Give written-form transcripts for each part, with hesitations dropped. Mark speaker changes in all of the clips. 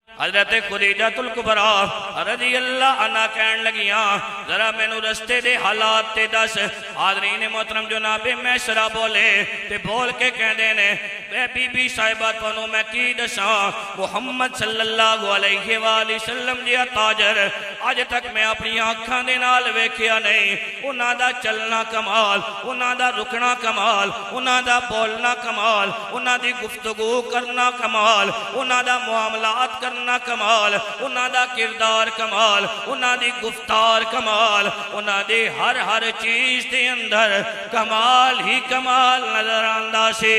Speaker 1: حضرت خدیجہ الکبریٰ رضی اللہ عنہ کہن لگیاں ذرا میں نو رستے دے حالات تے دس۔ حاضرین محترم جناب میسرہ بولے تے بول کے کہہ دینے اے بی بی صاحبہ تونوں میں کی دساں محمد صلی اللہ علیہ وآلہ وسلم جیا تاجر آج تک میں اپنی آنکھاں دے نال ویکھیا نہیں۔ انہاں دا چلنا کمال، انہاں دا رکنا کمال، انہاں دا بولنا کمال، انہاں دی گفتگو کرنا کمال، انہاں دا معاملات کرنا کمال، انہاں دا کردار کمال، انہاں دی گفتار کمال، انہاں دی ہر چیز دے اندر کمال ہی کمال نظر آندا سی۔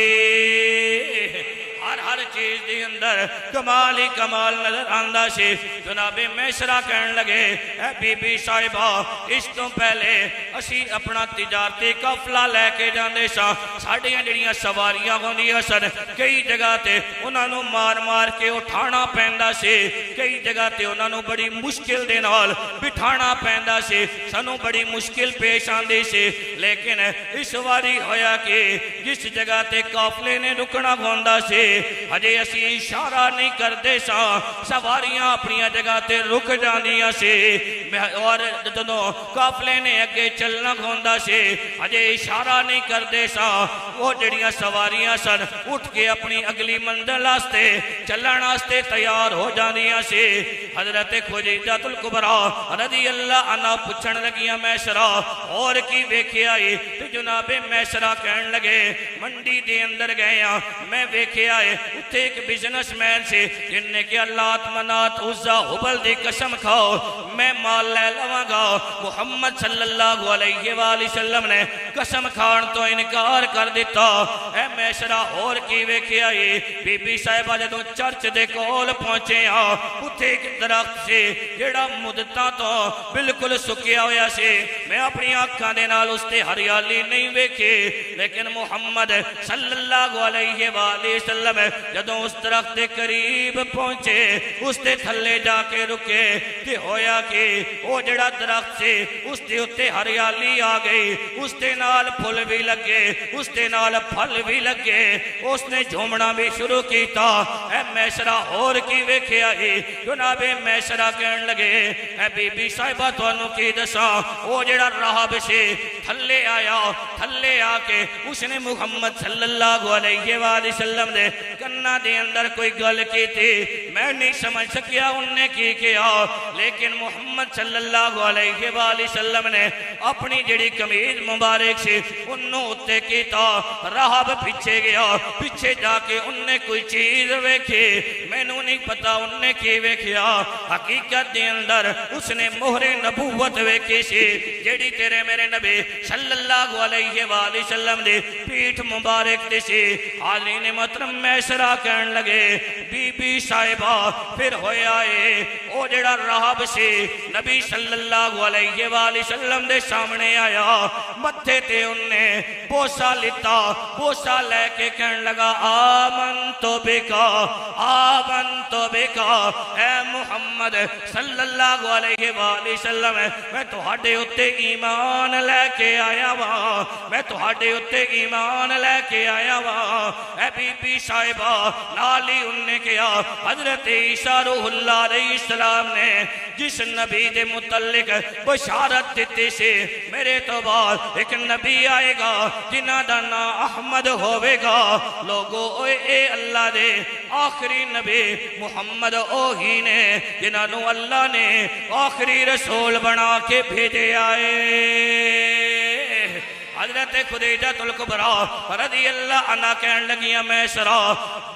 Speaker 1: ہر چیز دی اندر کمال ہی کمال نظر آندا سی۔ جناب میسرہ کہن لگے اے بی بی صاحبہ اس تو پہلے اسی اپنا تجارتی قافلہ لے کے جاندے ساں، ساڈیاں جڑیاں سواریاں ہوندیاں سن کئی جگہ تے انہاں نوں مار مار کے اٹھانا پیندا سی، کئی جگہ تے انہاں نوں بڑی مشکل دے نال بٹھانا پیندا سی، سانوں بڑی مشکل پیش آندی سی۔ لیکن اس واری ہویا کہ جس جگہ تے قافلے نے رکنا ہوندا سی ہجے اسی اشارہ نہیں کردے ساں، سواریاں اپنی جگہ تے رک جاندیاں سی، اور جدوں قافلے نے اگے چلنا ہوندا سی ہجے اشارہ نہیں کردے ساں، وہ جڑیاں سواریاں سن اٹھ کے اپنی اگلی منزل واسطے چلن واسطے تیار ہو جاندیاں سی۔ حضرت خدیجہ الکبریٰ رضی اللہ عنہ پوچھن لگیاں میسرہ اور کی ویکھیا اے؟ تے جناب میسرہ کہن لگے منڈی دے اندر گئے میں ویکھیا اے اتھے ایک بزنس مین سے جن نے کیا لات منات عزا حبل دی قسم کھاؤ میں مال لے لواں گا۔ محمد صلی اللہ علیہ وآلہ وسلم نے قسم کھان تو انکار کر دیتا۔ اے میسرہ اور کی ویکھیا اے؟ بی بی صاحبہ جدوں چرچ دے کول پہنچے اتھے ایک درخت سے جڑا مدتاں تو بالکل سکیا ہویا سے، میں اپنی آنکھاں دے نال اس تے ہریالی نہیں ویکھی، لیکن محمد صلی اللہ علیہ وآلہ وسلم جدوں اس درخت دے قریب پہنچے اس تے تھلے جا کے رکے کہ ہویا کہ وہ جڑا درخت سے اس تے اتے ہریالی آ گئی، اس تے نال پھل بھی لگے، اس تے نال پھل بھی لگے، اس نے جھومنا بھی شروع کیتا۔ اے میسرہ اور کی ویکھیا اے؟ جناب میسرہ کہن لگے اے بی بی صاحبہ تانوں کی دساں وہ جڑا راہب سے تھلے آیا، تھلے آ کے اس نے محمد صلی اللہ علیہ وآلہ وسلم دے کنہ دے اندر کوئی گل کی تھی، میں نہیں سمجھ سکیا انہوں نے کی کیا، لیکن محمد صلی اللہ علیہ وآلہ وسلم نے اپنی جڑی قمیض مبارک سے انہوں اتے کیتا، راہب پیچھے گیا، پیچھے جا کے انہوں نے کوئی چیز ویکھی، میں نو نہیں پتا انہوں نے کی ویکھیا، حقیقت دے اندر اس نے مہر نبوت ویکھی سی جڑی تیرے میرے نبی صلی اللہ علیہ وآلہ وسلم دے پیٹھ مبارک دے سی۔ حالین محترم میسرہ کہن لگے بی بی صاحبہ پھر ہویا اے او جڑا راہب سی نبی صلی اللہ علیہ وآلہ وسلم دے سامنے آیا، متھے تے انہیں بوسا لیتا، بوسا لے کے کہن لگا آمنتو بکا، آمنتو بکا، اے محمد صلی اللہ علیہ وآلہ وسلم میں تہاڈے اتے ایمان لے کے آیا وا، میں تہاڈے اتے ایمان لے کے آیا وا۔ اے بی بی صاحبہ نالی انہوں نے کیا حضرت عیسیٰ روح اللہ علیہ السلام نے جس نبی دے متعلق بشارت دیتی سے میرے تو بعد ایک نبی آئے گا جنہ دا نام احمد ہوئے گا، لوگو اے اللہ دے آخری نبی محمد اوہی نے جنہ نو اللہ نے آخری رسول بنا کے بھیجے آئے۔ حضرت خدیجہ الکبریٰ رضی اللہ عنہ کہن لگیاں میسرہ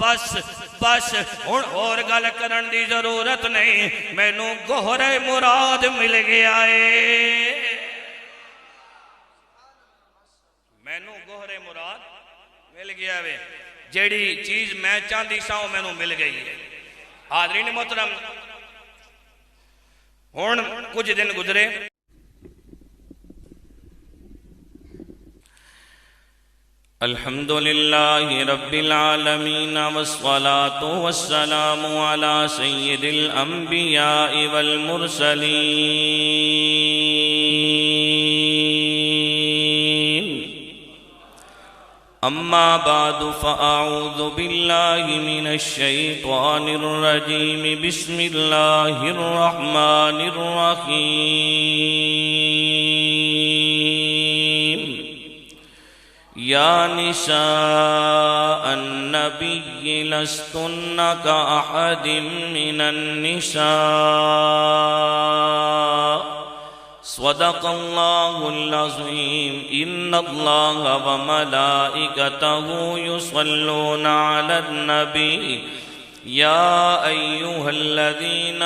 Speaker 1: بس ہن اور گل کرن دی ضرورت نہیں، میں نو گوہر مراد مل گیا ہے، میں نو گوہر مراد مل گیا ہے، جیڑی چیز میں چاندی ساؤں میں نو مل گئی ہے۔ حاضرین محترم ہن کچھ دن گزرے،
Speaker 2: الحمدللہ رب العالمین والصلاة والسلام علی سید الانبیاء والمرسلین أما بعد فأعوذ بالله من الشيطان الرجيم بسم الله الرحمن الرحيم يا نساء النبي لستن كأحد من النساء صدق الله العظيم إن الله وملائكته يصلون على النبي يا أيها الذين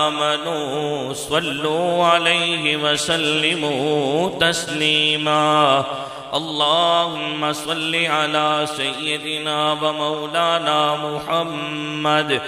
Speaker 2: آمنوا صلوا عليه وسلموا تسليما اللهم صل على سيدنا ومولانا محمد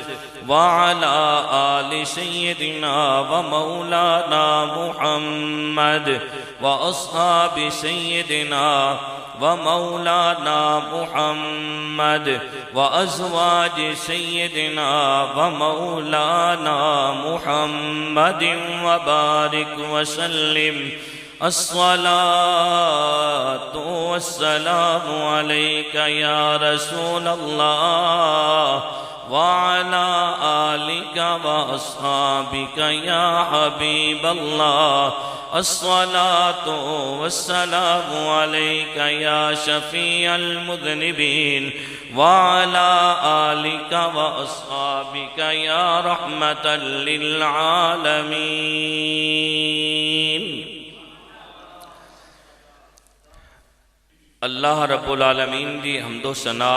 Speaker 2: وعلى آل سيدنا ومولانا محمد وأصحاب سيدنا ومولانا محمد وأزواج سيدنا ومولانا محمد وبارك وسلم الصلاة والسلام عليك يا رسول الله وعلى آلك وأصحابك يا حبيب الله الصلاة والسلام عليك يا شفيع المذنبين وعلى آلك وأصحابك يا رحمة للعالمين اللہ رب العالمین دی حمد و ثنا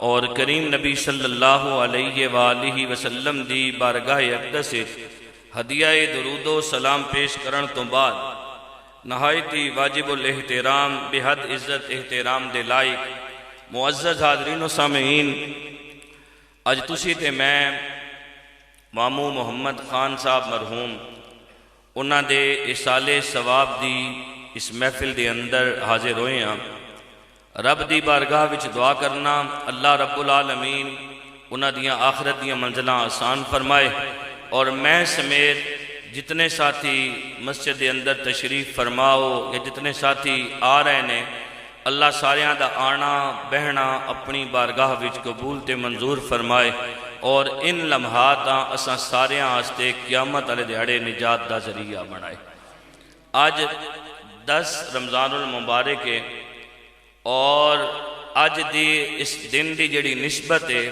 Speaker 2: اور کریم نبی صلی اللہ علیہ وآلہ وسلم دی بارگاہ اقدس ہدیہ درود و سلام پیش کرن تو بعد نہایتی واجب الاحترام بحد عزت احترام دے لائق معزز حاضرین و سامعین اج تسی تے میں مامو محمد خان صاحب مرحوم انہاں دے اصال ثواب دی اس محفل دے اندر حاضر ہوئے ہیں رب دی بارگاہ وچ دعا کرنا اللہ رب العالمین انہاں دیاں آخرت دیاں منزلہ آسان فرمائے اور میں سمیت جتنے ساتھی مسجد دے اندر تشریف فرماؤ یا جتنے ساتھی آ رہے ہیں اللہ ساریاں دا آنا بہنا اپنی بارگاہ وچ قبول تے منظور فرمائے اور ان لمحات اساں ساریاں آستے قیامت علیہ دیہڑے نجات دا ذریعہ بنائے آج 10 رمضان المبارک ہے اور آج دی اس دن دی جڑی نسبت ہے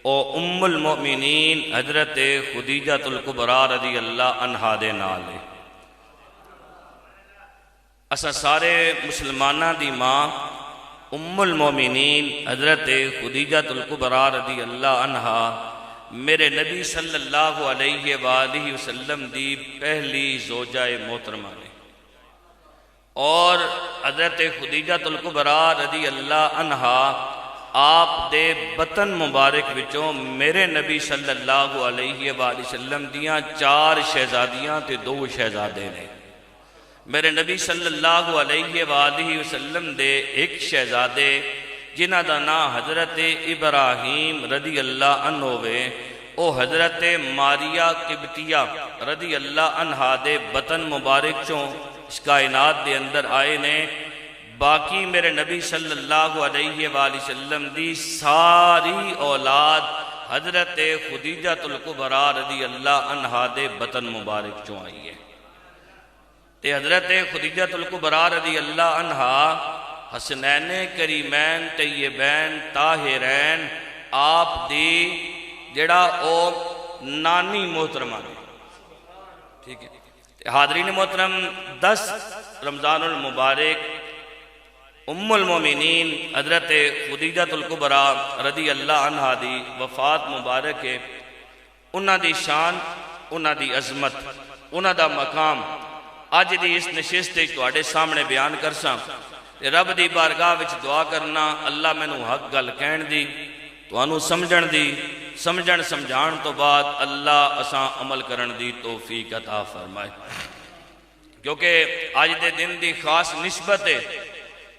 Speaker 2: او ام المؤمنین حضرت خدیجہ الکبریٰ رضی اللہ عنہا دے نال ہے اسا سارے مسلمانہ دی ماں ام المؤمنین حضرت خدیجہ الکبریٰ رضی اللہ عنہا میرے نبی صلی اللہ علیہ وآلہ وسلم دی پہلی زوجہ محترمہ نے اور حضرت خدیجہ الکبریٰ رضی اللہ عنہا آپ دے بطن مبارک وچوں میرے نبی صلی اللہ علیہ وآلہ وسلم دیاں 4 شہزادیاں تے 2 شہزادے نے میرے نبی صلی اللہ علیہ وآلہ وسلم دے ایک شہزادے جنہ دا نام حضرت ابراہیم رضی اللہ عنہ ہوئے او حضرت ماریہ قبطیہ رضی اللہ عنہا دے بطن مبارک چوں اس کائنات دے اندر آئے نے باقی میرے نبی صلی اللہ علیہ وآلہ وسلم دی ساری اولاد حضرت خدیجہ الکبریٰ رضی اللہ عنہا دے بطن مبارک چوں آئی ہے تے حضرت خدیجہ الکبریٰ رضی اللہ عنہا حسنین کریمین طیبین طاہرین آپ دی جڑا او نانی محترمہ نے ٹھیک ہے حاضرین محترم 10 رمضان المبارک ام المومنین حضرت خدیجہ الکبریٰ رضی اللہ عنہا دی وفات مبارک ہے انہاں دی شان انہاں دی عظمت انہاں دا مقام آج دی اس نشست تواڈے سامنے بیان کرساں رب دی بارگاہ وچ دعا کرنا اللہ میں نو حق گل کہن دی توانو سمجھن دی سمجھن سمجھان تو بعد اللہ اساں عمل کرن دی توفیق عطا فرمائے کیونکہ آج دے دن دی خاص نسبت ہے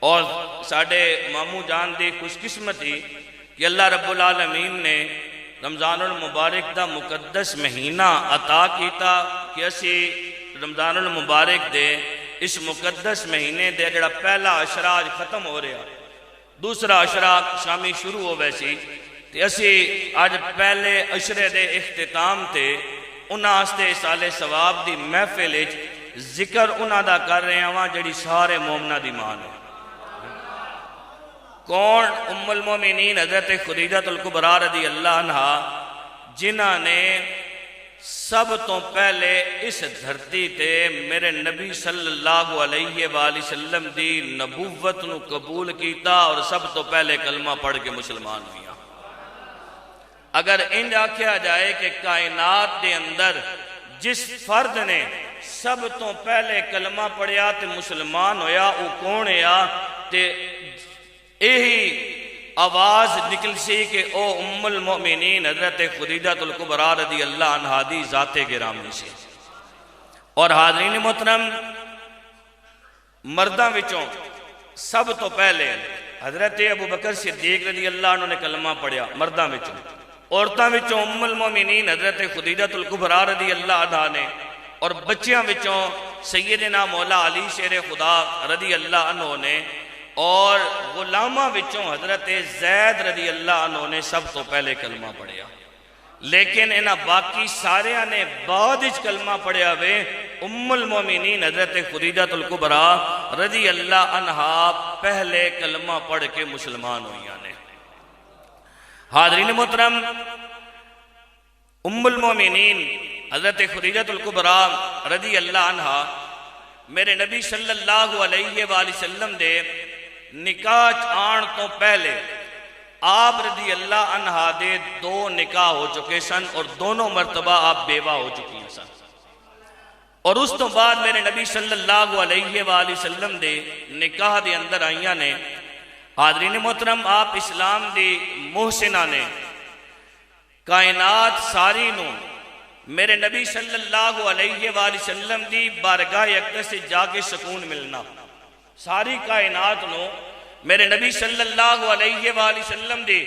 Speaker 2: اور ساڑھے مامو جان دی خوش قسمتی کہ اللہ رب العالمین نے رمضان المبارک دا مقدس مہینہ عطا کیتا کہ اسی رمضان المبارک دے اس مقدس مہینے دے جڑا پہلا عشرہ آج ختم ہو رہا دوسرا عشرہ شامی شروع ہو ویسی تے اسی آج پہلے عشرے دے اختتام تے انہاں واسطے سال ثواب دی محفل وچ ذکر انہاں دا کر رہے ہیں جڑی سارے مومنہ دی ماں نے۔ کون؟ ام المومنین حضرت خدیجہ الکبریٰ رضی اللہ عنہ، جنہاں نے سب تو پہلے اس دھرتی تے میرے نبی صلی اللہ علیہ وآلہ وسلم دی نبوت نو قبول کیتا اور سب تو پہلے کلمہ پڑھ کے مسلمان ہویا۔ اگر انج آکھیا جائے کہ کائنات دے اندر جس فرد نے سب تو پہلے کلمہ پڑھیا تے مسلمان ہویا او کون ہے تے یہی آواز نکل سی کہ او ام المؤمنین حضرت خدیجہ الکبریٰ رضی اللہ عنہا دی ذات گرامی سے۔ اور حاضرین محترم، مرداں وچوں سب تو پہلے حضرت ابوبکر صدیق رضی اللہ عنہ نے کلمہ پڑھیا مرداں وچوں، عورتاں وچوں ام المؤمنین حضرت خدیجہ الکبریٰ رضی اللہ عنہا نے، اور بچیاں وچوں سیدنا مولا علی شیر خدا رضی اللہ عنہ نے، اور غلامہ وچوں حضرت زید رضی اللہ عنہ نے سب تو پہلے کلمہ پڑھیا۔ لیکن انہاں باقی سارے نے بعد اچ کلمہ پڑھیا وے، ام المومنین حضرت خدیجہ الکبریٰ رضی اللہ عنہا پہلے کلمہ پڑھ کے مسلمان ہوئیاں نے۔ حاضرین محترم، ام المومنین حضرت خدیجہ الکبریٰ رضی اللہ عنہا میرے نبی صلی اللہ علیہ وآلہ وسلم دے نکاح آن تو پہلے آپ رضی اللہ عنہا دے 2 نکاح ہو چکے سن اور دونوں مرتبہ آپ بیوہ ہو چکی ہیں سن، اور اس تو بعد میرے نبی صلی اللہ علیہ وآلہ وسلم دے نکاح دے اندر آئیاں نے۔ حاضرین محترم، آپ اسلام دی محسنہ نے کائنات ساری نو میرے نبی صلی اللہ علیہ وآلہ وسلم دی بارگاہ اقدس سے جا کے سکون ملنا، ساری کائنات نو میرے نبی صلی اللہ علیہ وآلہ وسلم دی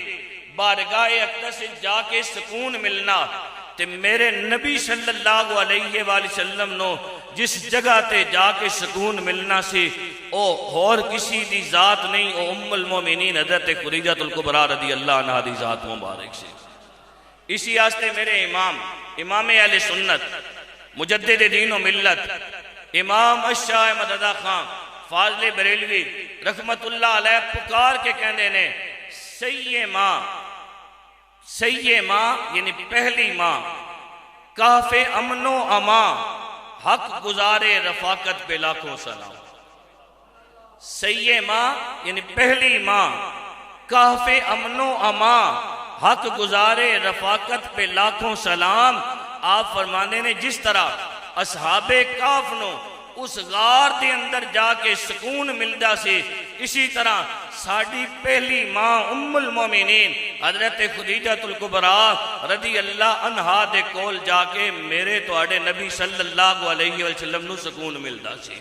Speaker 2: بارگاہ اقدس سے جا کے سکون ملنا، تے میرے نبی صلی اللہ علیہ وآلہ وسلم نو جس جگہ تے جا کے سکون ملنا سی او اور کسی دی ذات نہیں، او ام المومنین حضرت خدیجہ الکبریٰ رضی اللہ عنہ دی ذات مبارک سے۔ اسی آستے میرے امام اہل سنت مجدد دین و ملت امام اشاہ احمد رضا خان فاضل بریلوی رحمت اللہ علیہ پکار کے کہنے نے سیے ماں یعنی پہلی ماں، کاف امن و اما، حق گزارے رفاقت پہ لاکھوں سلام۔ سیے ماں یعنی پہلی ماں، کاف امن و اما، حق گزارے رفاقت پہ لاکھوں سلام۔ آپ فرمانے نے جس طرح اصحاب کاف نو اس غار دے اندر جا کے سکون ملدا سی، اسی طرح ساڑی پہلی ماں ام المومنین حضرت خدیجہ الکبریٰ رضی اللہ عنہا دے کول جا کے میرے تواڈے نبی صلی اللہ علیہ وسلم نو سکون ملدا سی۔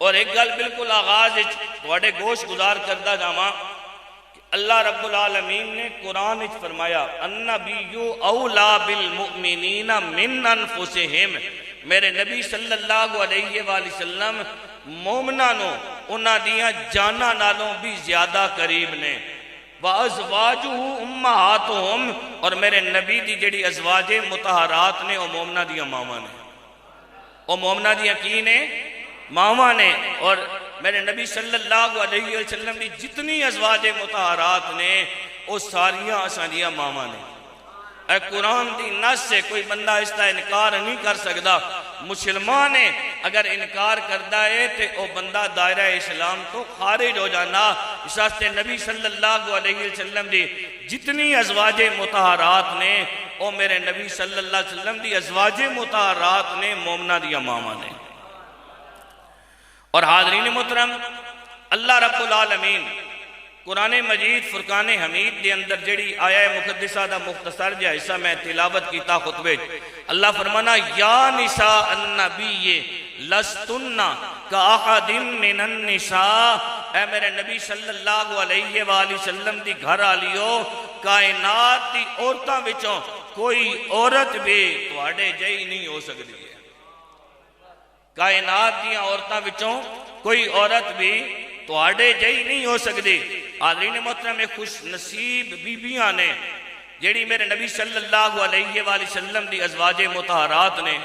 Speaker 2: اور ایک گل بالکل آغاز تواڈے گوش گزار کردہ جاواں، اللہ رب العالمین نے قرآن اچ فرمایا النبی اولا بالمؤمنین من انفسہم، میرے نبی صلی اللہ علیہ وآلہ وسلم مومنہ نو انہاں دیاں جانا نالوں بھی زیادہ قریب نے۔ وَأَزْوَاجُهُ أُمَّهَاتُهُمْ، اور میرے نبی دی جڑی ازواج مطہرات نے وہ مومنہ دیاں ماما نے، وہ مومنہ دیاں کی نے؟ ماما نے۔ اور میرے نبی صلی اللہ علیہ وسلم دی جتنی ازواج مطہرات نے وہ ساریاں اساں ماما نے۔ اے قرآن دی نص سے کوئی بندہ اس کا انکار نہیں کر سکتا۔ مسلمان اگر انکار کرتا ہے تو وہ بندہ دائرہ اسلام تو خارج ہو جانا۔ اس واسطے نبی صلی اللہ علیہ وسلم دی جتنی ازواج مطہرات نے وہ میرے نبی صلی اللہ علیہ وسلم دی ازواج مطہرات نے، مومنہ دیا ماما نے۔ اور حاضرین محترم، اللہ رب العالمین قرآن مجید فرقان حمید دے اندر جڑی آیہ مقدسہ دا مختصر جا حصہ میں تلاوت کیتا خطبے، اللہ فرمانا یا نساء النبی لستن کاحد من النساء، اے میرے نبی صلی اللہ علیہ وآلہ وسلم دی گھر آلیو، کائنات دی عورتاں وچوں کوئی عورت بھی تواڈے جئی نہیں ہو سکتی ہے۔ کائنات دی عورتاں وچوں کوئی عورت بھی تواڈے جئی نہیں ہو سکدی۔ حاضرین محترم خوش نصیب بیبیاں نے جیڑی میرے نبی صلی اللہ علیہ وآلہ وسلم دی ازواج مطہرات نے۔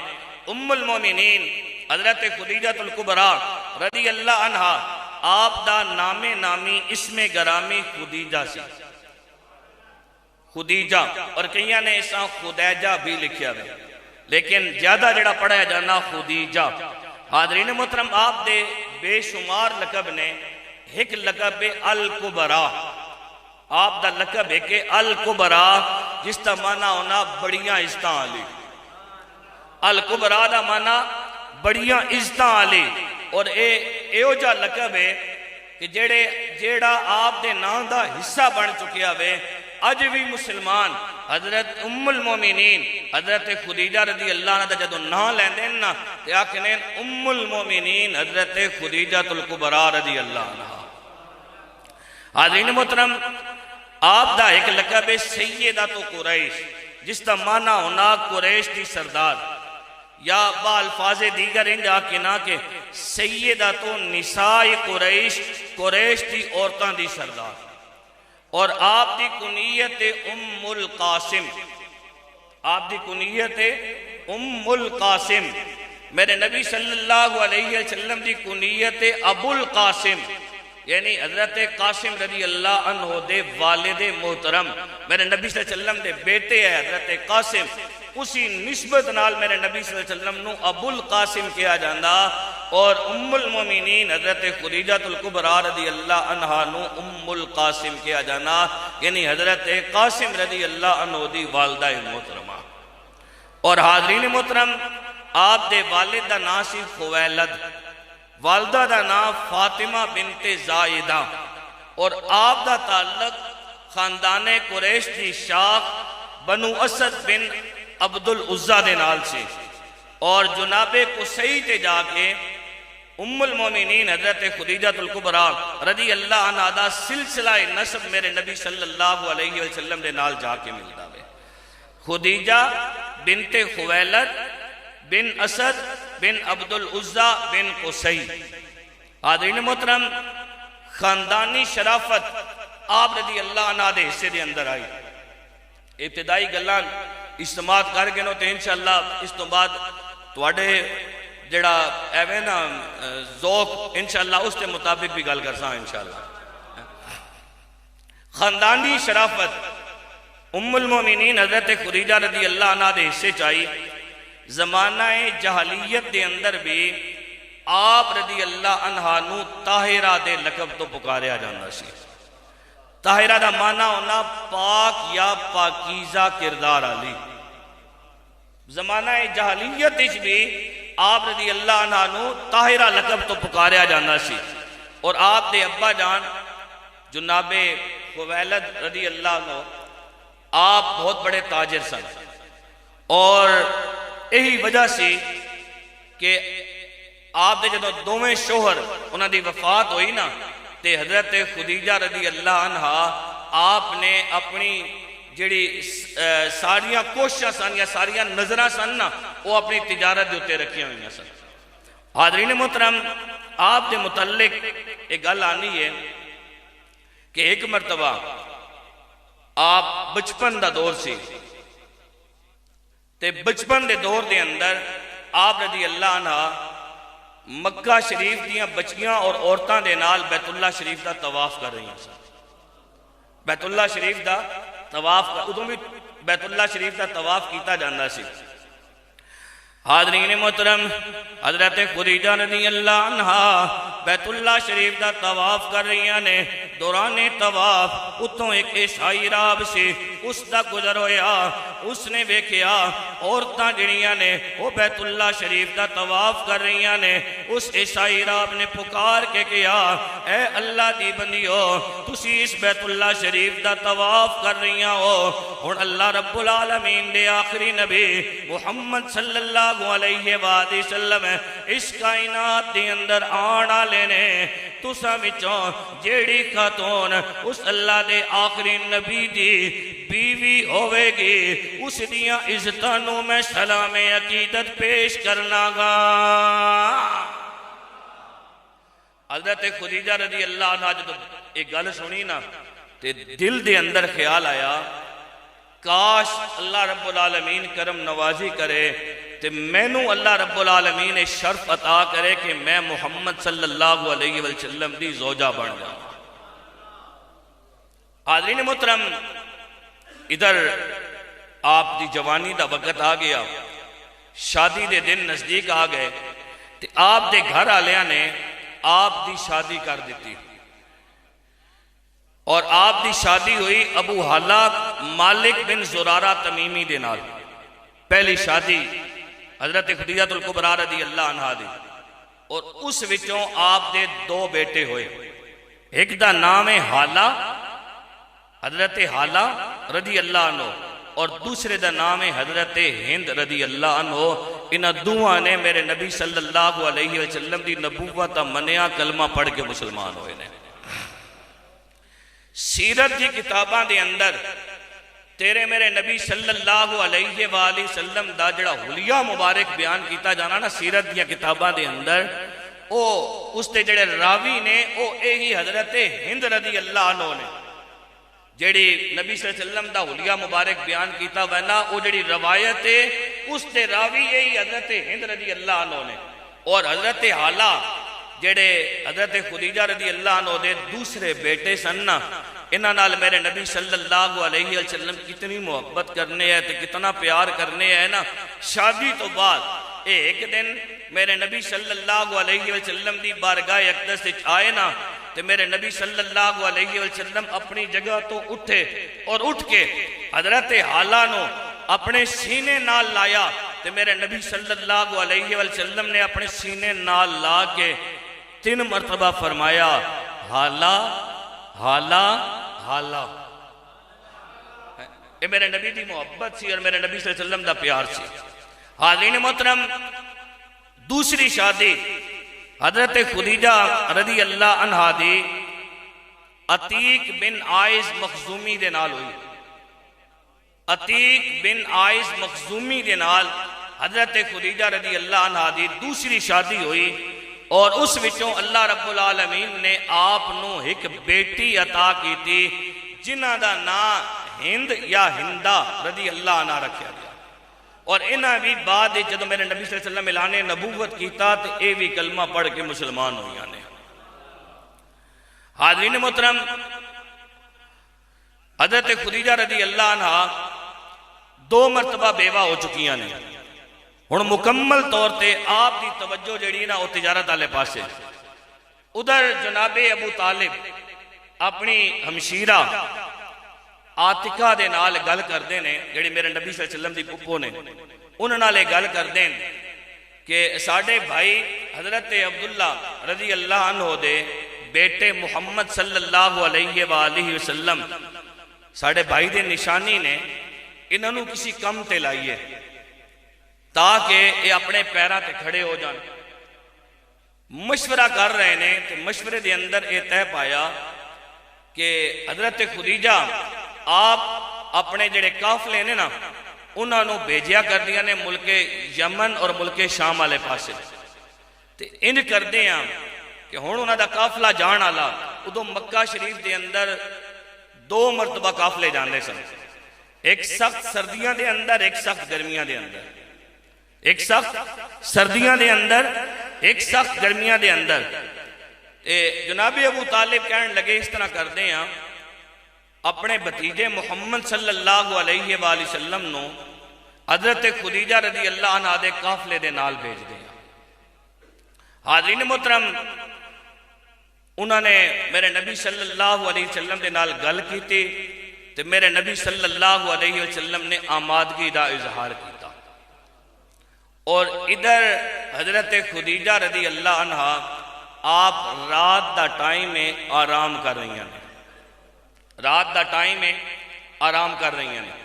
Speaker 2: ام المومنین حضرت خدیجہ الکبریٰ رضی اللہ عنہا، آپ دا نام نامی اسم گرامی خدیجہ سے، خدیجہ، اور کئیاں نے اساں خدیجہ بھی لکھیا ہے، لیکن زیادہ جڑا پڑھا جانا خدیجہ۔ حاضرین محترم آپ دے بے شمار لقب نے، ایک لقب الکبریٰ، آپ دا لقب ہے کہ الکبریٰ، جس کا معنی ہونا بڑیاں عزتاں والی۔ الکبریٰ دا معنی بڑیاں عزتاں والی، اور ایو جا لقب ہے کہ جیڑا آپ دے نام دا حصہ بن چکیا ہوئے۔ اج بھی مسلمان حضرت ام المومنین حضرت خدیجہ رضی اللہ عنہ دا جدو نام لیندے نا تے آکھنے ام المومنین حضرت خدیجہ الکبریٰ رضی اللہ عنہ۔ حاضرین محترم آپ دا ایک لقب ہے سیدۃ قریش، جس کا معنی ہونا قریش دی سردار، یا با الفاظ دیگر انجا کے نا کہ سیدۃ نساء قریش، قریش دی عورتاں دی سردار۔ اور آپ دی کنیت ام القاسم، آپ دی کنیت ام القاسم، میرے نبی صلی اللہ علیہ وسلم دی کنیت ابو القاسم، یعنی حضرت قاسم رضی اللہ عنہ دے والد محترم، میرے نبی صلی اللہ علیہ وسلم دے بیٹے ہے حضرت قاسم، اسی نسبت نال میرے نبی صلی اللہ علیہ وسلم نو ابو القاسم کیا جاندہ، اور ام المومنین حضرت خدیجہ الکبریٰ رضی اللہ عنہ نو ام القاسم کیا جانا، یعنی حضرت قاسم رضی اللہ عنہ دی والدہ محترمہ۔ اور حاضرین محترم آپ دے والد دا نام سی خویلد، والدہ دا نام فاطمہ بنت زائدہ، اور آپ دا تعلق خاندان قریش دی شاخ بنو اسد بن عبد العزہ دے نال سے، اور جناب قصی تے جا کے ام المومنین حضرت خدیجہ الکبریٰ رضی اللہ عنہ دا سلسلہ نسب میرے نبی صلی اللہ علیہ وسلم دے نال جا کے ملتا ہے۔ خدیجہ بنت خویلد بن اسد بن عبد العزہ بن قصی۔ حاضرین محترم خاندانی شرافت آپ رضی اللہ عنہ دے حصے دے اندر آئی۔ ابتدائی گلان استعمال کر گئے نو تے انشاءاللہ اس تو بعد تواڈے جڑا ایویں نا ذوق انشاءاللہ اس کے مطابق بھی گل کرساں انشاءاللہ۔ خاندانی شرافت ام المومنین حضرت خدیجہ رضی اللہ عنہ دے حصے چاہی، زمانہ جہلیت دے اندر بھی آپ رضی اللہ عنہ نو طاہرہ دے لقب تو پکاریا جاندہ سی۔ طاہرہ دا معنی ہونا پاک یا پاکیزہ کردار علی۔ زمانہ جہلیت اس بھی آپ رضی اللہ عنہ نو طاہرہ لقب تو پکاریا جانا سی، اور آپ دے ابا جان جناب خویلد رضی اللہ عنہ آپ بہت بڑے تاجر سن، اور یہی وجہ سی کہ آپ دے جدو دوویں شوہر انہاں دی وفات ہوئی نا تے حضرت خدیجہ رضی اللہ عنہ آپ نے اپنی جڑی ساریاں کوششاں سن یا ساریاں نظراں سن نا وہ اپنی تجارت دیتے رکھیاں ہوئی سن۔ حاضرین محترم آپ دے متعلق ایک گل آنی ہے کہ ایک مرتبہ آپ بچپن دا دور سی تے بچپن دے دور دے اندر آپ رضی اللہ عنہ مکہ شریف دیاں بچیاں اور عورتاں دے نال بیت اللہ شریف دا طواف کر رہی ہیں۔ بیت اللہ شریف دا طواف ادھوں بھی بیت اللہ شریف دا طواف کیتا جاندہ سی۔ حاضرین محترم حضرت خدیجہ رضی اللہ عنہ بیت اللہ شریف دا طواف کر رہی ہیں، دوران طواف اتوں ایک عیسائی راب سے اس دا گزر ہویا، اس نے بیکھیا عورتاں جڑیاں نے وہ بیت اللہ شریف دا طواف کر رہی ہیں۔ اس عیسائی راب نے پکار کے کیا، اے اللہ دی بندیو تسی اس بیت اللہ شریف دا طواف کر رہی ہو، اور اللہ رب العالمین دے آخری نبی محمد صلی اللہ علیہ وآلہ وسلم اس کائنات دی اندر آنا لینے تسا وچوں جیڑی خاتون اس اللہ دے آخری نبی دی بیوی ہوئے گی اس دیاں عزتانوں میں سلام عقیدت پیش کرنا گا۔ حضرت خدیجہ رضی اللہ عنہ جب ایک گل سنی نا تے دل دے اندر خیال آیا کاش اللہ رب العالمین کرم نوازی کرے تے مینوں اللہ رب العالمین شرف عطا کرے کہ میں محمد صلی اللہ علیہ وسلم دی زوجہ بن جاؤں۔ حاضرین محترم، ادھر آپ دی جوانی دا وقت آ گیا، شادی دے دن نزدیک آ گئے تے آپ دے گھر آلیاں نے آپ دی شادی کر دیتی اور آپ دی شادی ہوئی ابو حالہ مالک بن زرارہ تمیمی دے نال۔ پہلی شادی حضرت خدیجہ الکبریٰ رضی اللہ عنہ دی، اور اس وچوں آپ دے دو بیٹے ہوئے، ایک دا نام ہے حالہ، حضرت حالہ رضی اللہ عنہ، اور دوسرے دا نام ہے حضرت ہند رضی اللہ عنہ۔ انہاں دوہاں نے میرے نبی صلی اللہ علیہ وسلم دی نبوت منیا، کلمہ پڑھ کے مسلمان ہوئے نے۔ سیرت کی کتاباں دے اندر تیرے میرے نبی صلی اللہ علیہ وآلہ وسلم دا جڑا حلیہ مبارک بیان کیتا جانا نا سیرت کی کتاباں دے اندر، او اس تے جڑے راوی نے او یہی حضرت ہند رضی اللہ عنہ نے، جڑی نبی صلی اللہ علیہ وسلم دا حلیہ مبارک بیان کیتا وینا او جڑی روایت ہے اس تے راوی یہی حضرت ہند رضی اللہ عنہ نے۔ اور حضرت حالہ جڑے حضرت خدیجہ رضی اللہ عنہ دے دوسرے بیٹے سننا، انہاں نال میرے نبی صلی اللہ علیہ وسلم کتنی محبت کرنے ہے تے کتنا پیار کرنے ہے نا۔ شادی تو بعد ایک دن میرے نبی صلی اللہ علیہ وسلم دی بارگاہ اقدس وچ آئے نا تے میرے نبی صلی اللہ علیہ وسلم اپنی جگہ تو اٹھے اور اٹھ کے حضرت حالہ نو اپنے سینے نال لایا تے میرے نبی صلی اللہ علیہ وسلم نے اپنے سینے نال لا کے 3 مرتبہ فرمایا حالہ حالہ حالہ۔ یہ میرے نبی دی محبت سی اور میرے نبی صلی اللہ علیہ وسلم دا پیار سی۔ حاضرین محترم، دوسری شادی حضرت خدیجہ رضی اللہ عنہ دی عتیق بن عائز مخزومی دے نال ہوئی۔ عتیق بن عائز مخزومی دے نال حضرت خدیجہ رضی اللہ عنہ دی دوسری شادی ہوئی، اور اس وچوں اللہ رب العالمین نے آپ نو ایک بیٹی عطا کی تھی جنہ دا نام ہند یا ہندہ رضی اللہ عنہ رکھیا گیا، اور انہاں بھی بعد جدو میرے نبی صلی اللہ علیہ وسلم اعلان نبوت کیتا تو اے بھی کلمہ پڑھ کے مسلمان ہوئی نے۔ حاضرین محترم، حضرت خدیجہ رضی اللہ عنہ 2 مرتبہ بیوہ ہو چکیاں نے۔ ہن مکمل طور تے آپ دی توجہ جڑی نا وہ تجارت والے پاسے، ادھر جناب ابو طالب اپنی ہمشیرہ عاتقہ دے نال گل کردے نے، جڑی میرے نبی صلی اللہ علیہ وسلم دی پپو نے، انہاں نال گل کردے کہ ساڈے بھائی حضرت عبداللہ رضی اللہ عنہ دے بیٹے محمد صلی اللہ علیہ وآلہ وسلم ساڈے بھائی دے نشانی نے، انہاں نو کسی کم تے لائیے تاکہ یہ اپنے پیراں تے کھڑے ہو جان۔ مشورہ کر رہے نے تے مشورے دے اندر یہ طے پایا کہ حضرت خدیجہ آپ اپنے جڑے قافلے نے نا انہاں نو بھیجیا کر دیا نے ملک یمن اور ملک شام والے پاسے، تے انج کردے ہیں کہ ہن انہاں دا قافلہ جان والا ادو مکہ شریف دے اندر 2 مرتبہ قافلے جاندے سن، ایک سخت سردیاں دے اندر ایک سخت گرمیاں دے اندر، ایک سخت سردیاں دے اندر ایک سخت گرمیاں دے اندر۔ جناب ابو طالب کہنے لگے اس طرح کردے ہیں اپنے بھتیجے محمد صلی اللہ علیہ وآلہ وسلم نو حضرت خدیجہ رضی اللہ عنہ دے قافلے دے نال بھیج دیں۔ حاضرین محترم، انہوں نے میرے نبی صلی اللہ علیہ وسلم دے نال گل کی تھی تو میرے نبی صلی اللہ علیہ وسلم نے آمادگی دا اظہار کیتا، اور ادھر حضرت خدیجہ رضی اللہ عنہ آپ رات دا ٹائم میں آرام کر رہی ہیں، رات دا ٹائم میں آرام کر رہی ہیں۔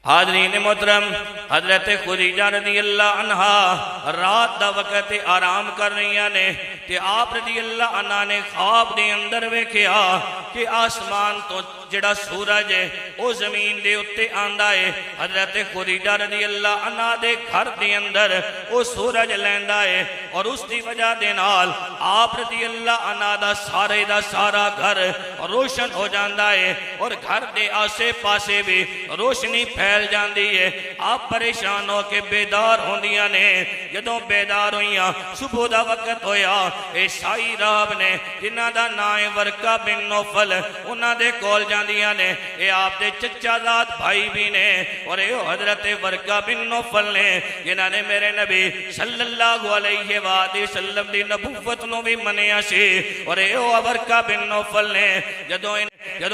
Speaker 2: حاضرین محترم، حضرت خدیجہ رضی اللہ عنہ رات دا وقت آرام کر رہی ہیں تے آپ رضی اللہ عنہ نے خواب دے اندر ویکھیا
Speaker 1: کہ آسمان تو جڑا سورج ہے وہ زمین دے اتے آندا ہے حضرت خدیجہ رضی اللہ عنہ دے گھر دے اندر وہ سورج لیندا ہے اور اس دی وجہ دے نال آپ رضی اللہ عنہ دا سارا گھر روشن ہو جاندا ہے اور گھر دے آسے پاسے بھی روشنی پھیل جاندی ہے آپ پریشان ہو کے بیدار ہوندیاں نے جدوں بیدار ہوئیاں صبح دا وقت ہویا اے سائی راہب نے جنہاں دا نام ورقہ بن نوفل انہاں دے کول جاندیاں نے اے آپ دے چچا زاد بھائی بھی نے اور اے حضرت ورقہ بن نوفل نے جنہاں نے میرے نبی صلی اللہ علیہ وآلہ وسلم دی نبوت نو بھی منیا سی اور اے ورقہ بن نوفل نے جدوں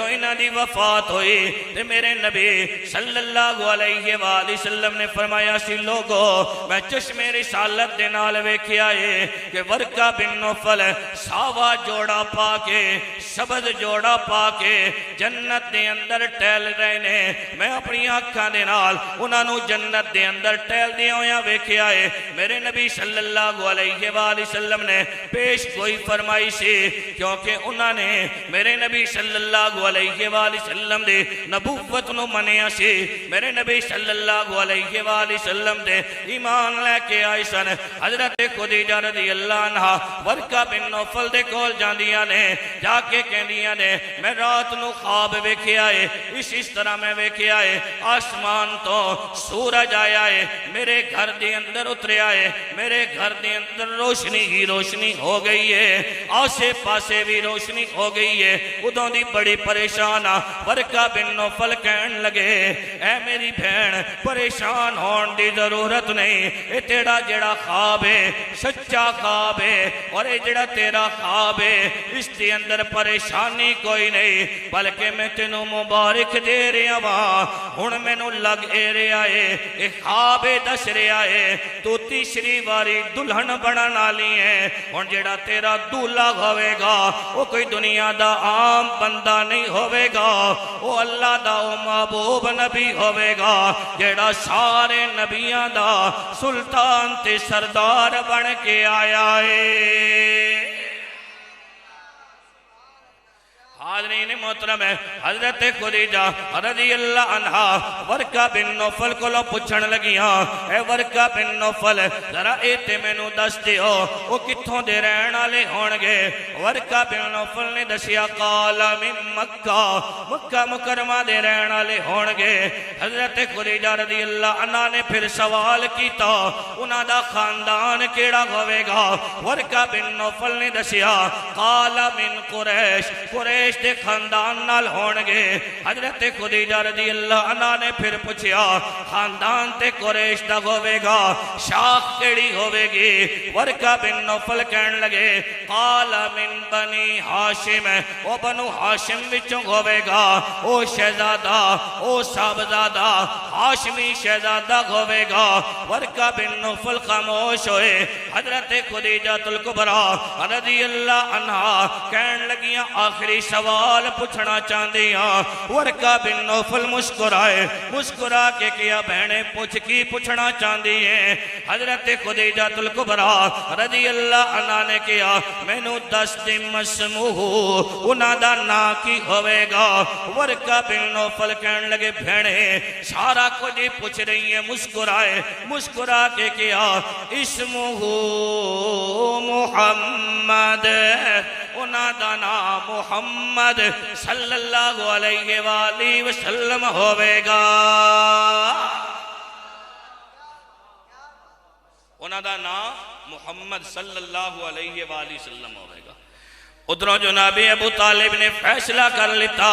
Speaker 1: انہاں دی وفات ہوئی تے میرے نبی صلی اللہ علیہ وآلہ وسلم نے فرمایا سی لوگو میں چشم رسالت دے نال ویکھیا ہے کہ ورقہ بن نوفل ساوا جوڑا پا کے سبز جوڑا پا کے جنت دے اندر ٹہل رہے نے میں اپنی آنکھاں دے نال انہاں نو جنت دے اندر ٹہل دے ہویا ویکھیا ہے میرے نبی صلی اللہ علیہ وآلہ وسلم نے پیش کوئی فرمائی سی کیونکہ انہاں نے میرے نبی صلی اللہ علیہ وآلہ وسلم دے نبوت نو منیا سی میرے نبی صلی اللہ علیہ وآلہ وسلم دے ایمان لے کے آئی سن حضرت خدیجہ رضی اللہ عنہ ورقہ بن نوفل دے کول جاندیاں نے جا کے کہندیاں نے میں رات نو خواب ویکھیا ہے اس طرح میں ویکھیا ہے آسمان تو سورج آیا ہے میرے گھر دے اندر اتریا ہے میرے گھر دے اندر روشنی ہی روشنی ہو گئی ہے آسے پاسے بھی روشنی ہو گئی ہے ادوں دی بڑی پریشان ورقہ بن نوفل کہن لگے اے میری بہن پریشان ہون دی ضرورت نہیں اے تیرا جڑا خواب ہے سچا خواب ہے اور اے جڑا تیرا خواب ہے اس کے اندر پریشانی کوئی نہیں بلکہ میں تینوں مبارک دے رہا وا ہن مینوں لگ اے رہا ہے اے خواب دس رہا ہے تو تیسری باری دلہن بنن والی ہے ہن جڑا تیرا دولہا ہوے گا وہ کوئی دنیا دا عام بندہ نہیں ہوے گا وہ اللہ دا محبوب نبی ہوے گا جڑا سارے نبیاں دا سلطان تے سردار بن کے آیا ہے حاضرین محترم ہے حضرت خدیجہ رضی اللہ عنہ ورقہ بن نوفل کو پوچھن لگیاں اے ورقہ بن نوفل ذرا اے تے مینوں دس دیو وہ کتھوں دے رہن والے ہون گے ورقہ بن نوفل نے دسیا قال من مکہ مکرمہ دے رہن والے ہون گے حضرت خدیجہ رضی اللہ عنہ نے پھر سوال کیتا انہاں دا خاندان کیڑا ہوے گا ورقہ بن نوفل نے دسیا قال من قریش دے خاندان نال ہون گے حضرت خدیجہ رضی اللہ عنہ نے پھر پوچھیا خاندان تے قریش دا ہوے گا شاخ کیڑی ہوے گی ورقہ بن نوفل کہن لگے قال من بنی ہاشم او بنو ہاشم وچوں ہوے گا او شہزادہ او صاحبزادہ ہاشمی شہزادہ ہوے گا ورقہ بن نوفل خاموش ہوئے حضرت خدیجہ الکبریٰ رضی اللہ عنہ کہن لگیاں آخری سوال پوچھنا چاندیاں ورقہ بن نوفل مسکرا کے کیا بہنیں پوچھ کی پوچھنا چاندی ہیں حضرت خدیجہ الکبریٰ رضی اللہ عنہ نے کیا مینوں دس دی مسموح انہاں دا نا کی ہوئے گا ورقہ بن نوفل کہن لگے بہنیں سارا کچھ پوچھ رہی ہیں مسکرا کے کیا اسمہ محمد انہاں دا نام محمد صلی اللہ علیہ وآلہ وسلم ہوئے گا انہاں دا نام محمد صلی اللہ علیہ وآلہ وسلم ہوئے گا ادھروں جناب ابو طالب نے فیصلہ کر لیتا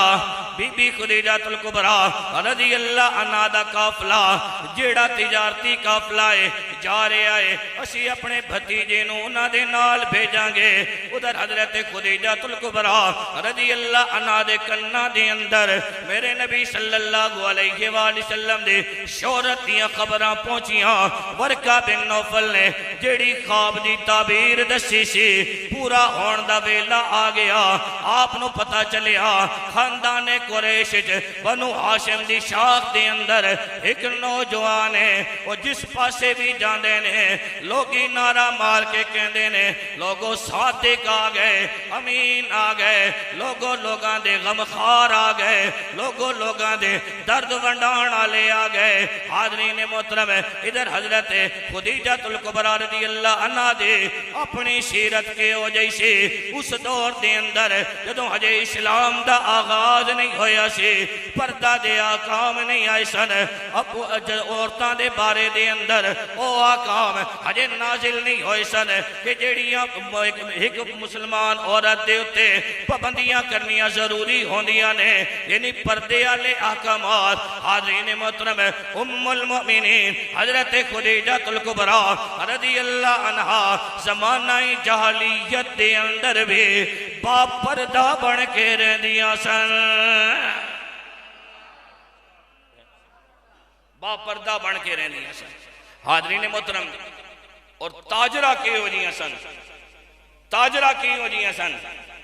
Speaker 1: بی بی خدیجہ الکبریٰ رضی اللہ عنہ دا قافلہ جیڑا تجارتی قافلہ ہے جا رہا ہے اسی اپنے بھتیجے نوں انہاں دے نال بھیجاں گے ادھر حضرت خدیجہ الکبریٰ رضی اللہ عنہ دے کناں دے اندر میرے نبی صلی اللہ علیہ وآلہ وسلم دے شہرت دیاں خبراں پہنچیاں ورقہ بن نوفل نے جیڑی خواب دی تعبیر دسی سی پورا ہون دا ویلا آ گیا آپ نو پتہ چلیا خاندان قریش بنو ہاشم دی شاخ دے اندر ایک نوجوان ہے وہ جس پاسے بھی جان جاندے نے لوگی نعرہ مار کے کہندے نے لوگو صادق آ گئے امین آ گئے لوگو لوگاں دے غمخوار آ گئے لوگو لوگاں دے درد ونڈان والے آ گئے حاضرین محترم ادھر حضرت خدیجہ الکبریٰ رضی اللہ عنہ دے اپنی سیرت کے ہو جیسی اس دور دے اندر جدوں ہجے اسلام دا آغاز نہیں ہویا سی پردہ دے آکام نہیں آئے سن عورتاں دے بارے دے اندر او آکام ہجے نازل نہیں ہوئے سن کہ جیڑیاں ایک مسلمان عورت دے اتے پابندیاں کرنیاں ضروری ہوندیاں نے یعنی پردے والے احکامات حاضرین محترم ام المؤمنین حضرت خدیجہ الکبریٰ رضی اللہ عنہا زمانہ جاہلیت دے اندر بھی با پردہ بن کے رہندیاں سن با پردہ بن کے رہندیاں سن حاضرین محترم اور تاجرہ کی ہو جیاں سن تاجرہ کی ہو جیاں سن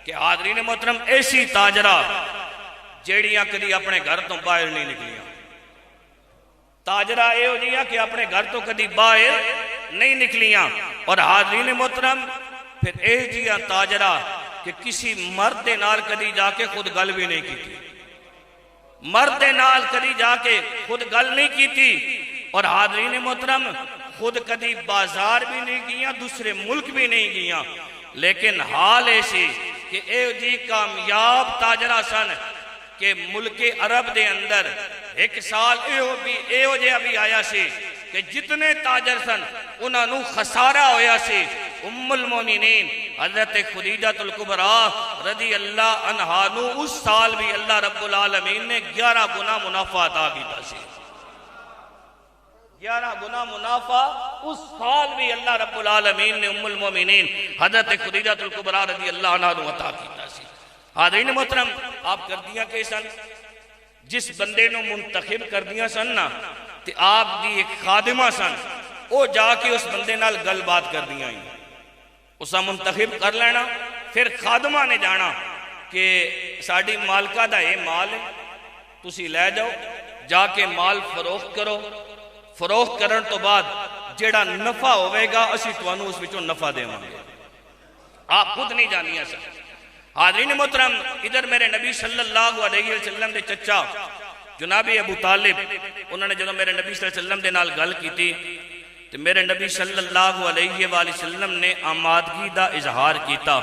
Speaker 1: کہ حاضرین محترم ایسی تاجرہ جیڑیاں کدی اپنے گھر تو باہر نہیں نکلیاں تاجرہ اے ہو جیاں کہ اپنے گھر تو کدی باہر نہیں نکلیاں اور حاضرین محترم پھر اے جیاں تاجرہ کہ کسی مرد دے نال کدی جا کے خود گل بھی نہیں کی تھی مرد دے نال کدی جا کے خود گل نہیں کی تھی اور حاضرین محترم خود کدی بازار بھی نہیں گیاں دوسرے ملک بھی نہیں گیاں لیکن حال ایسی کہ اے جی کامیاب تاجرہ سن کہ ملک عرب دے اندر ایک سال اے ہو جے ابھی آیا سی کہ جتنے تاجر سن انہاں نو خسارہ ہویا سی ام المومنین حضرت خدیجہ الکبریٰ رضی اللہ عنہا نو اس سال بھی اللہ رب العالمین نے 11 گنا منافع عطا کیتا سی 11 گنا منافع اس سال بھی اللہ رب العالمین نے ام المومنین حضرت خدیجہ الکبریٰ رضی اللہ عنہ نو عطا کیتا سی حاضرین محترم آپ کر دیا کہ سن جس بندے نو منتخب کر دیا سن نا تے آپ دی ایک خادمہ سن او جا کے اس بندے نال گل بات کر دیا ہی اسا منتخب کر لینا پھر خادمہ نے جانا کہ ساڑی مالکہ دا یہ مال ہے تسی لے جاؤ جا کے مال فروخت کرو فروخت کرن تو بعد جیڑا نفع ہوئے گا اسی توانو اس وچوں نفع دے مانگے آپ خود نہیں جانیا سن حاضرین محترم ادھر میرے نبی صلی اللہ علیہ وسلم دے چچا جناب ابو طالب انہوں نے جب میرے نبی صلی اللہ علیہ وسلم دے نال گل کی تھی تو میرے نبی صلی اللہ علیہ وسلم نے آمادگی دا اظہار کیتا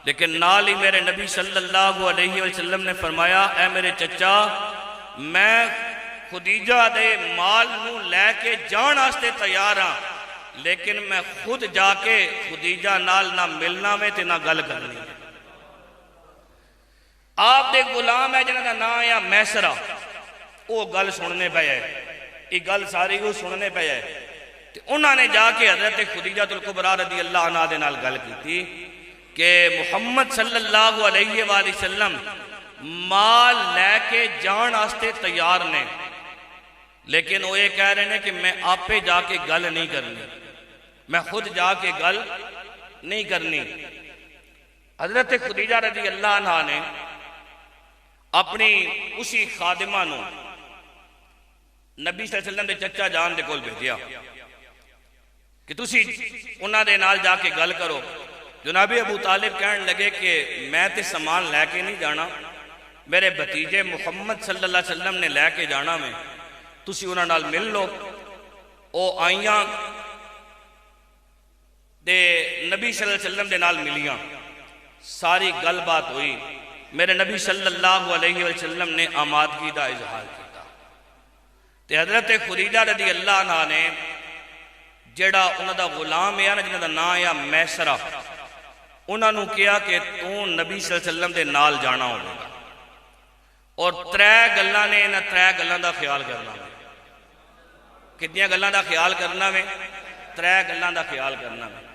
Speaker 1: لیکن نال ہی میرے نبی صلی اللہ علیہ وسلم نے فرمایا اے میرے چچا میں خدیجہ دے مال نو لے کے جان آستے تیار ہاں لیکن میں خود جا کے خدیجہ نال نہ ملنا میں تے نہ گل کرنی آپ دے غلام ہے جنہاں دا نام یا میسرہ وہ گل سننے پہ ہے یہ گل ساری وہ سننے پہ ہے انہوں نے جا کے حضرت خدیجہ الکبریٰ رضی اللہ عنہ دے نال گل کی تھی کہ محمد صلی اللہ علیہ وآلہ وسلم مال لے کے جان آستے تیار نے لیکن وہ یہ کہہ رہے ہیں کہ میں آپ پہ جا کے گل نہیں کرنی میں خود جا کے گل نہیں کرنی حضرت خدیجہ رضی اللہ عنہ نے اپنی اسی خادمہ نو نبی صلی اللہ علیہ وسلم دے چچا جان دے کول بھیجیا کہ تسی انہاں دے نال جا کے گل کرو جناب ابو طالب کہنے لگے کہ میں تے سامان لے کے نہیں جانا میرے بھتیجے محمد صلی اللہ علیہ وسلم نے لے کے جانا میں تسی انہاں نال مل لو او آئیاں دے نبی صلی اللہ علیہ وسلم دے نال ملیاں ساری گل بات ہوئی میرے نبی صلی اللہ علیہ وسلم نے آمادگی دا اظہار کیتا تے حضرت خدیجہ رضی اللہ عنہ نے جیڑا انہاں دا غلام ہے نا جنہاں دا نام ہے میسرہ انہاں نو کیا کہ تو نبی صلی اللہ علیہ وسلم دے نال جانا ہوگا اور 3 گلاں نے انہاں 3 گلاں دا خیال کرنا ہے کتنی گلاں دا خیال کرنا ہے 3 گلاں دا خیال کرنا ہے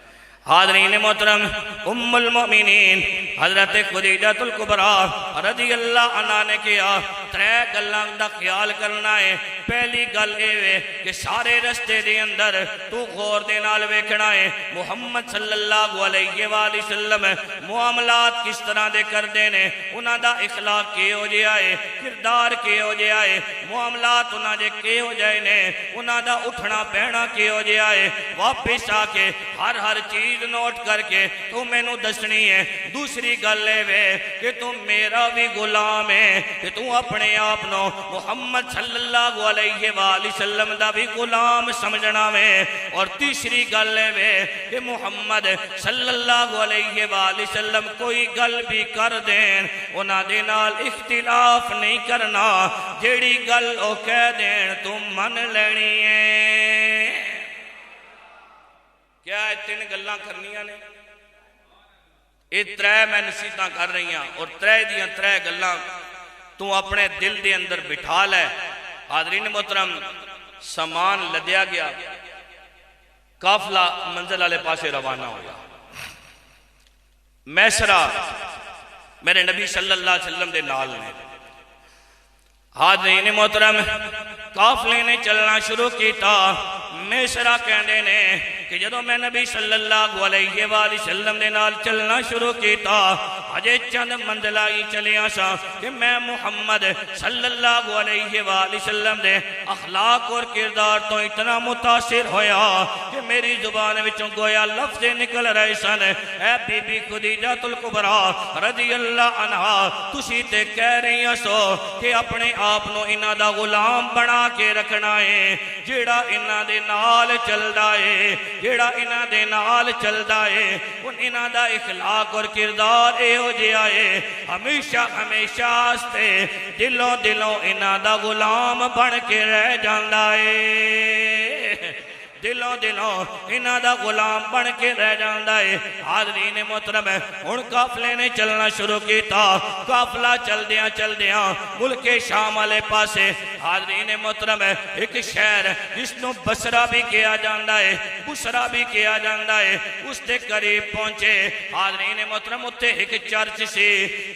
Speaker 1: حاضرین محترم ام المؤمنین حضرت خدیجہ الکبریٰ رضی اللہ عنہ نے کیا 3 گلاں دا خیال کرنا ہے پہلی گل اے کہ سارے رستے دے اندر تو غور دے نال ویکھنا ہے محمد صلی اللہ علیہ وآلہ وسلم معاملات کس طرح دے کر دینے، انہاں دا اخلاق کی ہو جائے، کردار کی ہو جائے، معاملات انہاں دے کی ہو جائے نے، انہاں دا اٹھنا بہنا کی ہو جائے، واپس آ کے ہر چیز نوٹ کر کے تو میں نو دسنی ہے۔ دوسری گل ہے کہ تم میرا بھی غلام ہے، کہ تم اپنے آپ نو محمد صلی اللہ علیہ وآلہ وسلم دا بھی غلام سمجھنا میں۔ اور تیسری گل ہے کہ محمد صلی اللہ علیہ وآلہ وسلم کوئی گل بھی کر دین انہاں دے نال اختلاف نہیں کرنا، جیڑی گل او کہہ دین تم من لینی ہے۔ کیا ہے تین گلاں کرنیاں نے، یہ ترے میں نصیحتاں کر رہی ہاں، اور ترے دیاں ترے گلاں تو اپنے دل دے اندر بٹھا لے۔ حاضرین محترم، سامان لدیا گیا، قافلہ منزل والے پاسے روانہ ہو گیا۔ میسرہ میرے نبی صلی اللہ علیہ وسلم دے نال نے۔ حاضرین محترم، قافلے نے چلنا شروع کیتا۔ میسرہ کہندے نے کہ جدوں میں نبی صلی اللہ علیہ وآلہ وسلم دے نال چلنا شروع کیتا، اجے چند منزلہ ہی چلیاں سا کہ میں محمد صلی اللہ علیہ وآلہ وسلم دے اخلاق اور کردار تو اتنا متاثر ہویا کہ میری زبان وچوں گویا لفظ نکل رہے سن، اے بی بی خدیجہ الکبریٰ رضی اللہ عنہا، تسی تے کہہ رہی ہیں سو کہ اپنے آپ نو انہاں دا غلام بنا کے رکھنا ہے، جیڑا انہاں دے نال چلدا ہے، جیڑا انہاں دے نال چلدا ہے، انہاں دا اخلاق اور کردار اے ہو جیا ہے، ہمیشہ ہمیشہ آستے دلوں دلوں انہاں دا غلام بن کے رہ جاندا ہے، دلوں دلوں انہاں دا غلام بن کے رہ جاندا ہے۔ حاضرین محترم، ہن قافلے نے چلنا شروع کیتا۔ قافلہ چل دیاں ملک شام والے پاسے، حاضرین محترم، ایک شہر جس نو بصرہ بھی کیا جاندا ہے، بصرہ بھی کیا جاندا ہے، اس دے قریب پہنچے۔ حاضرین محترم، اتے ایک چرچ سی،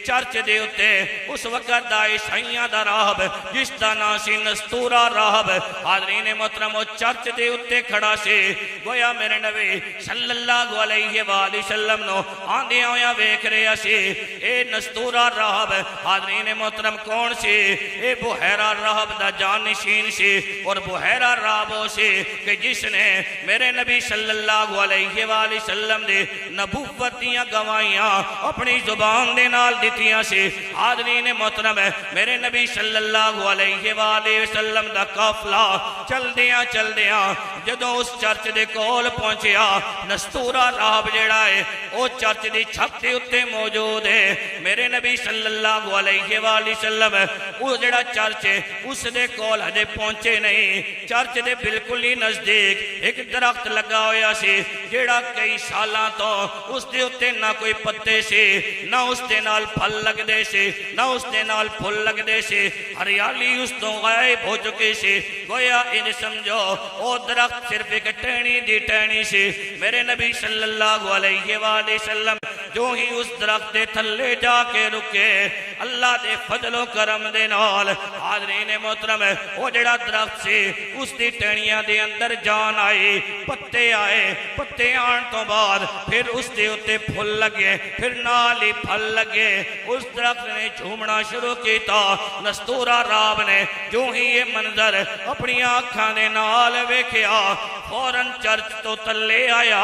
Speaker 1: چرچ دے اتے اس وقت دا عیسائیاں دا راہب جس دا نام سی نستورہ راہب، حاضرین محترم، وہ چرچ دے اتے کھڑا سی۔ گویا میرے نبی صلی اللہ علیہ وآلہ وسلم نو آندیاں ہویا ویکھ رہا سی۔ اے نستورہ راہب حاضرین محترم کون سی؟ اے بحیرہ راہب دا جانشین سی، اور بحیرہ راہب ہو سی کہ جس نے میرے نبی صلی اللہ علیہ وآلہ وسلم دے نبوت دیاں گواہیاں اپنی زبان دے نال دتیاں سی۔ حاضرین محترم، میرے نبی صلی اللہ علیہ وآلہ وسلم دا قافلہ چل دیاں جدوں اس چرچ دے کول پہنچیا، نستورہ راہب جیڑا ہے او چرچ دی چھت دے اتے موجود ہے۔ میرے نبی صلی اللہ علیہ وآلہ وسلم وہ جیڑا چرچ ہے اس دے کول ہجے پہنچے نہیں۔ چرچ دے بالکل ہی نزدیک ایک درخت لگا ہویا سی، جیڑا کئی سالاں تو اس دے اتے نہ کوئی پتے سی، نہ اس دے نال پھل لگ دے سی، نہ اس دے نال پھل لگ دے سی، ہریالی اس تو غائب ہو چکی سی۔ گویا ان سمجھو او درخت صرف ایک ٹہنی دی ٹہنی سی۔ میرے نبی صلی اللہ علیہ وآلہ وسلم جو ہی اس درخت دے تھلے جا کے رکے، اللہ دے فضل و کرم دے نال حاضرین محترم، وہ جڑا درخت سی اس دی ٹہنیاں دے اندر جان آئی، پتے آئے، پتے آن تو بعد پھر اس دے اتے پھل لگے، پھر نال ہی پھل لگے۔ اس درخت نے جھومنا شروع کیتا۔ نستورہ راہب نے جو ہی یہ منظر اپنی آنکھاں دے نال ویکھیا، فوراً چرچ تو تلے آیا،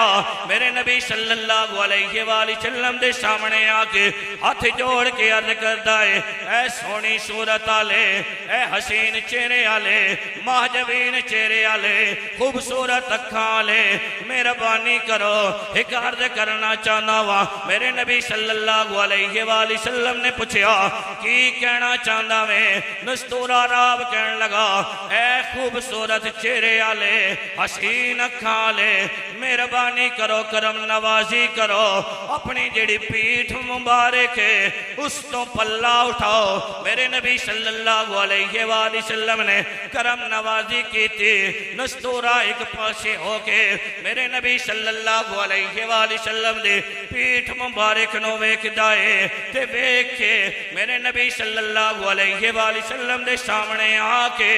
Speaker 1: میرے نبی صلی اللہ علیہ وآلہ وسلم دے سامنے آ کے ہاتھ جوڑ کے عرض کردا ہے، اے سونی صورت آلے، اے حسین چہرے آلے، مہجبین چہرے آلے، خوبصورت اکھاں آلے، مہربانی کرو، ایک عرض کرنا چاہنا وا۔ میرے نبی صلی اللہ علیہ وآلہ وسلم نے پوچھا کی کہنا چاہنا میں؟ نستورہ راہب کہنے لگا، اے خوبصورت چہرے آلے، حسین اکھاں آلے، مہربانی کرو، کرم نوازی کرو، اپنی جڑی پیٹھ مبارک ہے اس تو پلہ اٹھاؤ۔ میرے نبی صلی اللہ علیہ وآلہ وسلم نے کرم نوازی کی تھی۔ نستورہ ایک پاسے ہو کے میرے نبی صلی اللہ علیہ وآلہ وسلم دے پیٹھ مبارک نو ویکھ دائے تے ویکھ کے میرے نبی صلی اللہ علیہ وآلہ وسلم دے سامنے آ کے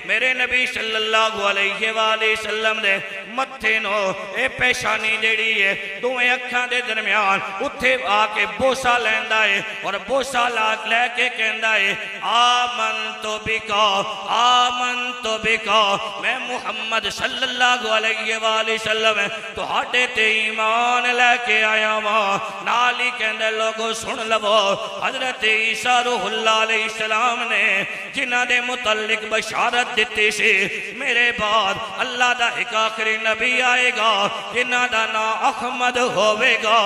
Speaker 1: میرے نبی صلی اللہ علیہ وآلہ وسلم دے متھے نو اے پیشانی جیڑی ہے دوئے اکھاں دے درمیان اتھے آکے بوسا لیندہ ہے اور بوسا لے کے کہندہ ہے آمنتو بکا میں محمد صلی اللہ علیہ وآلہ وسلم تو ہاٹے تے ایمان لے کے آیا ماں نالی کہندے لوگوں سن لو حضرت عیسیٰ روح اللہ علیہ السلام نے جنہ دے متعلق بشارت دیتی سی میرے بعد اللہ دا ایک آخری نبی آئے گا جنہ دا نا احمد ہوئے گا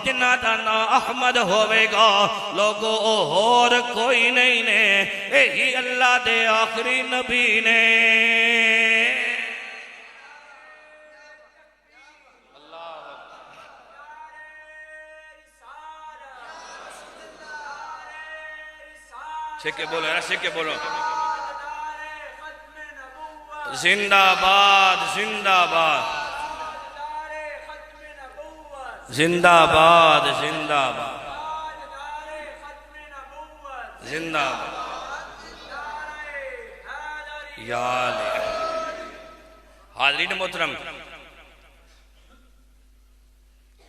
Speaker 1: جنہ دا نا احمد ہوئے گا لوگوں اور کوئی نہیں نے یہی اللہ دے آخری نبی نے سکے بولو نا سکے بولو زندہ باد زندہ باد زندہ باد زندہ باد زندہ باد یا علی حاضرین محترم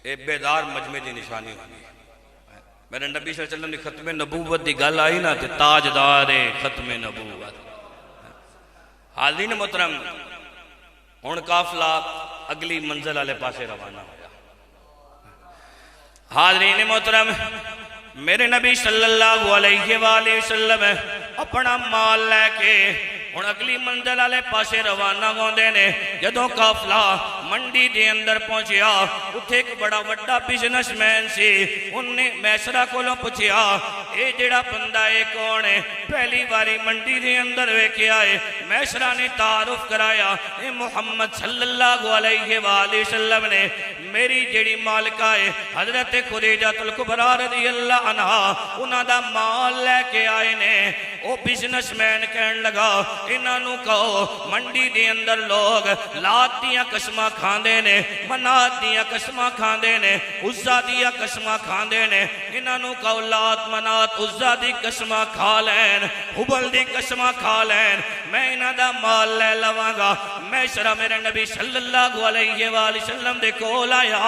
Speaker 1: اے بیدار مجمع دی نشانی ہوئی میرے نبی صلی اللہ علیہ وسلم نے ختم نبوت دی گل آئی نا تے تاجدار ختم نبوت حاضرین محترم ہن قافلہ اگلی منزل والے پاسے روانہ ہوا حاضرین محترم میرے نبی صلی اللہ علیہ وآلہ وسلم اپنا مال لے کے ہن اگلی منزل والے پاسے روانہ ہوندے نے جدوں قافلہ منڈی دے اندر پہنچیا اتھے ایک بڑا وڈا بزنس مین سی انہیں میسرہ کولوں پوچھیا اے جڑا بندہ اے کون ہے پہلی باری منڈی دے اندر ویکھے آئے میسرہ نے تعارف کرایا اے محمد صلی اللہ علیہ وآلہ وسلم نے میری جڑی مالکہ ہے حضرت خدیجہ الکبریٰ رضی اللہ عنہا انہاں دا مال لے کے آئے نے او بزنس مین کہن لگا انہاں کہو منڈی دے اندر لوگ لات دیاں قسمہ کھاندے نے منات دیاں قسمہ کھاندے نے عزہ دیاں قسمہ کھاندے نے انہاں کہو لات منات عزہ دی قسمہ کھا لین حبل دی قسمہ کھا لین میں انہاں دا مال لے لواں گا میں شرح میرے نبی صلی اللہ علیہ وآلہ وسلم دے کول آیا